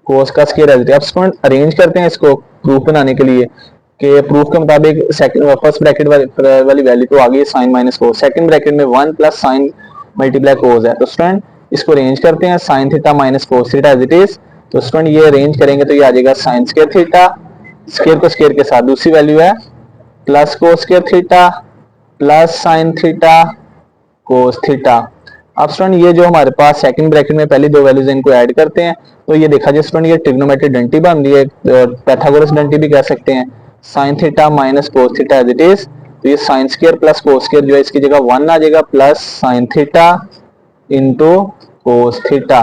कोस का स्क्वायर है। अब स्टूडेंट अरेंज करते हैं इसको प्रूफ बनाने के लिए कि प्रूफ के मुताबिक सेकंड फर्स्ट ब्रैकेट वाली वैल्यू तो आ गई sine minus cos, second bracket में 1 प्लस साइन मल्टीप्लाई कोस है। तो स्टूडेंट इसको अरेंज करते हैं sine theta minus cos theta as it is. तो स्टूडेंट ये अरेंज करेंगे तो ये आ जाएगा साइन स्क्वायर थीटा, स्क्वायर को स्क्वायर के साथ दूसरी वैल्यू है plus cos square theta plus sine theta cos theta. अब स्टूडेंट ये जो हमारे पास सेकंड ब्रैकेट में पहली दो वैल्यूज इनको ऐड करते हैं तो ये देखा जाए स्टूडेंट ये ट्रिग्नोमेट्रिक डंटी बन रही है, पैथागोरस डंटी भी कह सकते हैं। Sine theta minus cos theta as it is, तो ये sine square plus cos square जो है इसकी जगह 1 आ जाएगा plus sine theta into cos theta.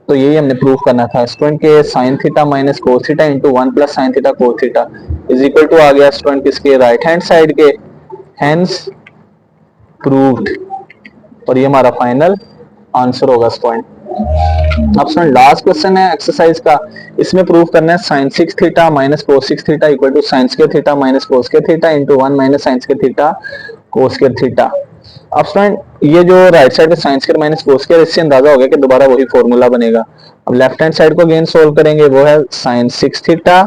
तो यही हमने प्रूफ करना था स्टूडेंट के sine theta minus cos theta into 1 plus sine theta cos theta is equal to आ गया स्टूडेंट किसके राइट हैंड साइड के, हेंस प्रूव्ड। और ये हमारा फाइनल आंसर होगा स्टूडेंट। अब स्टूडेंट लास्ट क्वेश्चन है एक्सरसाइज का, इसमें प्रूफ करना है sine 6 theta minus cos 6 theta equal to sine square theta minus cos square theta into 1 minus sine square theta cos square theta. अब स्टूडेंट ये जो राइट साइड पे sine square minus cos square इससे अंदाजा हो गया कि दोबारा वही फॉर्मूला बनेगा। अब लेफ्ट हैंड साइड को अगेन सोल्व करेंगे, वो है sine 6 theta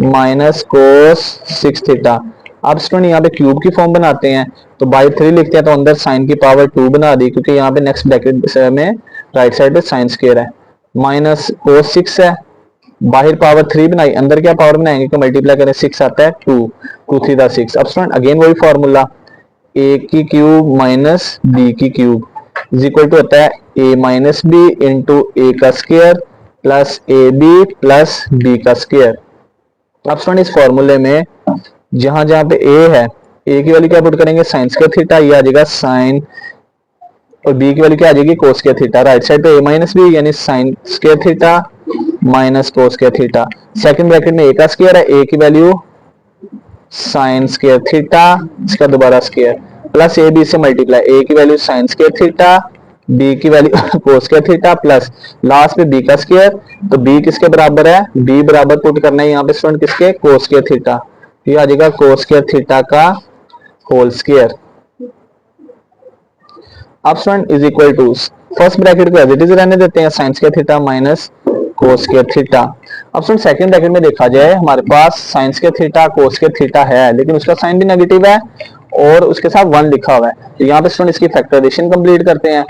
minus cos 6 theta. अब स्टूडेंट यहाँ पे क्यूब की फॉर्म बनाते हैं तो बाई 3 लिखते हैं तो अंदर साइन की पावर 2 बना दी क्योंकि यहाँ पे नेक्स्ट ब्रैकेट में राइट साइड पे साइन स्क्वायर है माइनस कोस 6 है, बाहर पावर 3 बनाई अंदर क्या पावर बनाएंगे कि मल्टीप्लाई करें 6 आता है 2 2 3 दा 6। अब स्टूडेंट अगेन वही फॉर्मूला ए की क्यूब माइनस बी की क्यूब इज इक्वल टू होता है A minus B into A का square plus A B plus B का स्क्वायर। अब स्टूडेंट इस फॉर्मूले में जहां जहां पे ए है ए की वैल्यू क्या पुट करेंगे साइन स्क्वायर थीटा, ये आ जाएगा साइन और बी की वैल्यू क्या आ जाएगी कोस स्क्वायर थीटा। राइट साइड पे ए माइनस बी यानी sign square theta minus cos square theta. Second bracket में ए का स्क्वायर है, ए की वैल्यू साइन स्क्वायर थीटा इसका दोबारा स्क्वायर प्लस ए बी से मल्टीप्लाई ए की value sine square theta B की value cos square theta plus last में बी का स्क्वायर। तो बी किसके बराबर है, बी बराबर पुट करना है यहाँ पे स्टूडेंट किसके कोस स्क्वायर थीटा, ये आ जाएगा कोस स्क्वायर थीटा का होल स्क्वायर। अब student is equal to first bracket को एज इट इज रहने देते हैं sine square theta minus cos square theta. अब स्टूडेंट सेकंड ब्रैकेट में देखा जाए हमारे पास sine square theta cos square theta है लेकिन उसका साइन भी नेगेटिव है और उसके साथ 1 लिखा हुआ है। तो यहाँ पे स्टूडेंट इसकी फैक्टराइजेशन कंप्लीट करते हैं।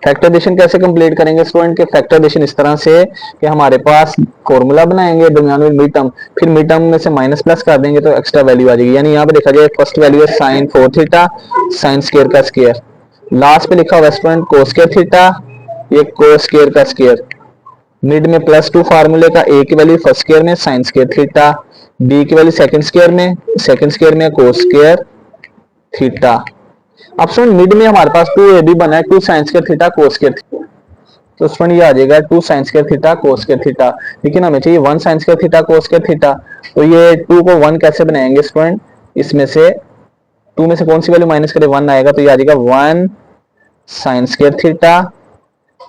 फैक्टराइजेशन कैसे कंप्लीट करेंगे स्टूडेंट के, फैक्टराइजेशन इस तरह से कि हमारे पास फॉर्मूला बनाएंगे दरमियान में मिड टर्म, फिर मिड टर्म में से माइनस प्लस कर देंगे तो एक्स्ट्रा वैल्यू आ जाएगी। यानी यहाँ पे देखा जाए फर्स्ट वैल्यू है साइन 4 थीटा साइन स्क्वायर का स्क्वायर, लास्ट पे लिखा हुआ है स्टूडेंट कोस स्क्वायर थीटा ये कोस स्क्वायर का स्क्वायर, मिड में +2 फार्मूले का ए की वैल्यू फर्स्ट स्क्वायर में साइन स्क्वायर थीटा, बी की वैल्यू सेकंड स्क्वायर में कोस स्क्वायर थीटा। अब स्टूडेंट मिड में हमारे पास 2ab बना है 2 sign square theta cos square theta, तो स्टूडेंट ये आ जाएगा 2 sign square theta cos square theta, लेकिन हमें चाहिए 1 sign square theta cos square theta. तो ये 2 को 1 कैसे बनाएंगे स्टूडेंट, इसमें से 2 में से कौन सी वैल्यू माइनस करें 1 आएगा तो ये आ जाएगा 1 sign square theta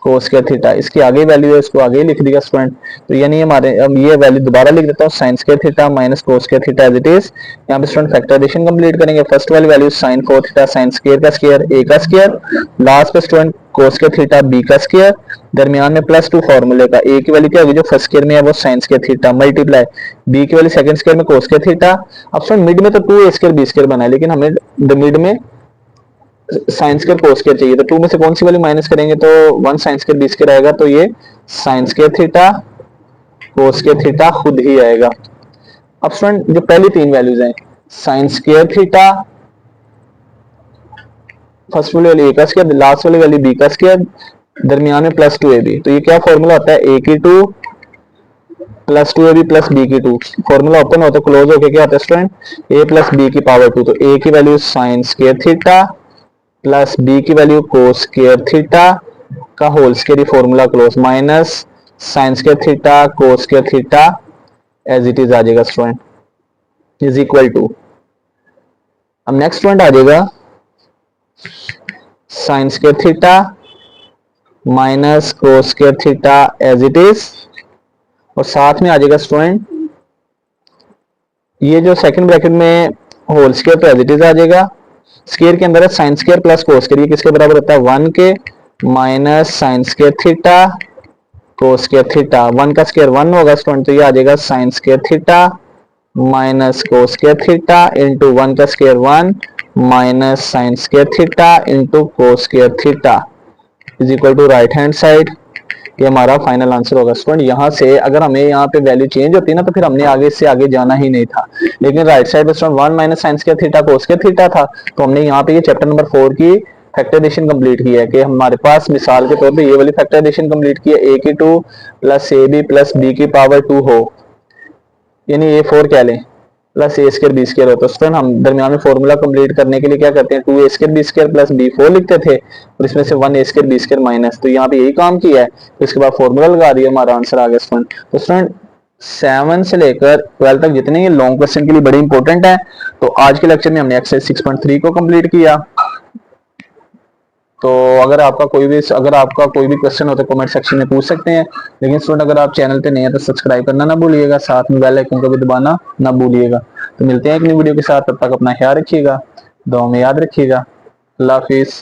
cos square theta, इसकी आगे वैल्यू है इसको आगे लिख दिया स्टूडेंट। तो यानी हमारे अब ये वैल्यू दोबारा लिख देता हूँ sine square theta minus cos square theta as it is. यहाँ पे स्टूडेंट फैक्टराइजेशन कंप्लीट करेंगे, फर्स्ट वाली value sine 4 theta sine square का स्क्वायर ए का स्क्वायर, लास्ट पे student cos square theta B का स्क्वायर, दरमियान में +2 फार्मूले का ए की वैल्यू क्या होगी जो फर्स्ट स्क्वायर में है वो sine square theta multiply B की वैल्यू सेकंड स्क्वायर में कोस स्क्वायर थीटा। अब स्टूडेंट मिड में तो 2a स्क्वायर बी स्क्वायर बना है लेकिन हमें मिड में साइन स्क्वायर कोस स्क्वायर चाहिए, तो 2 में से कौन सी वैल्यू माइनस करेंगे तो 1 साइन स्क्वायर बी स्क्वायर आएगा, तो ये sine square theta cos square theta खुद ही आएगा। अब स्टूडेंट जो पहली 3 वैल्यूज हैं साइन स्क्वायर थीटा फर्स्ट वाली वैल्यू ए का स्क्वायर लास्ट वाली वैल्यू बी का स्क्वायर दरमियान में +2ab, तो ये क्या फॉर्मूला होता है a की 2 +2ab + b की 2, फॉर्मूला ओपन होता है क्लोज होके क्या होता है स्टूडेंट a + b की पावर 2, तो a की value sine square theta plus B की वैल्यू कोस स्क्वायर थीटा का whole square formula close minus sine square theta cos square theta as it is आ जाएगा स्टूडेंट इज इक्वल टू। अब next point आ जाएगा sine square theta minus cos square theta as it is, और साथ में आ जाएगा स्टूडेंट ये जो सेकंड ब्रैकेट में होल स्क्वायर तो एज इट इज आ जाएगा, स्क्वायर के अंदर है sign square plus cos square, ये किसके बराबर होता है 1 के, minus sine square theta cos square theta, 1 का स्क्वायर 1 होगा स्टूडेंट, तो ये आ जाएगा sine square theta minus cos square theta into 1 का square 1 minus sine square theta into cos square theta is equal to right hand side. ये हमारा final answer होगा स्टूडेंट। यहाँ से अगर हमें यहाँ पे वैल्यू चेंज होती ना तो फिर हमने आगे से आगे जाना ही नहीं था, लेकिन राइट साइड पे student 1 minus sine square theta cos square theta था, तो हमने यहाँ पे ये चैप्टर नंबर 4 की फैक्टराइजेशन कंप्लीट की है कि हमारे पास मिसाल के तौर पे ये वाली फैक्टराइजेशन कंप्लीट की है a की 2 plus A B plus B की पावर 2 हो, यानी ये 4 कह लें plus A square B square हो, तो स्टूडेंट हम दरमियान में फॉर्मूला कंप्लीट करने के लिए क्या करते हैं 2a square B square plus B 4 लिखते थे और इसमें से 1a square B square minus, तो यहाँ पे यही काम किया है, तो इसके बाद फॉर्मूला लगा दिया, हमारा आंसर आ गया स्टूडेंट। तो स्टूडेंट 7 से लेकर 12 तक जितने ये लॉन्ग क्वेश्चन के लिए बड़ी इंपॉर्टेंट है, तो आज के लेक्चर में हमने एक्सरसाइज 6.3 को कंप्लीट किया। तो अगर आपका कोई भी क्वेश्चन हो तो कमेंट सेक्शन में पूछ सकते हैं, लेकिन स्टूडेंट अगर आप चैनल पे नए हैं तो सब्सक्राइब करना ना भूलिएगा, साथ में बेल आइकन को भी दबाना ना भूलिएगा। तो मिलते हैं एक नई वीडियो के साथ, तब तक अपना ख्याल रखिएगा, दुआ में याद रखिएगा। अल्लाह हाफिज।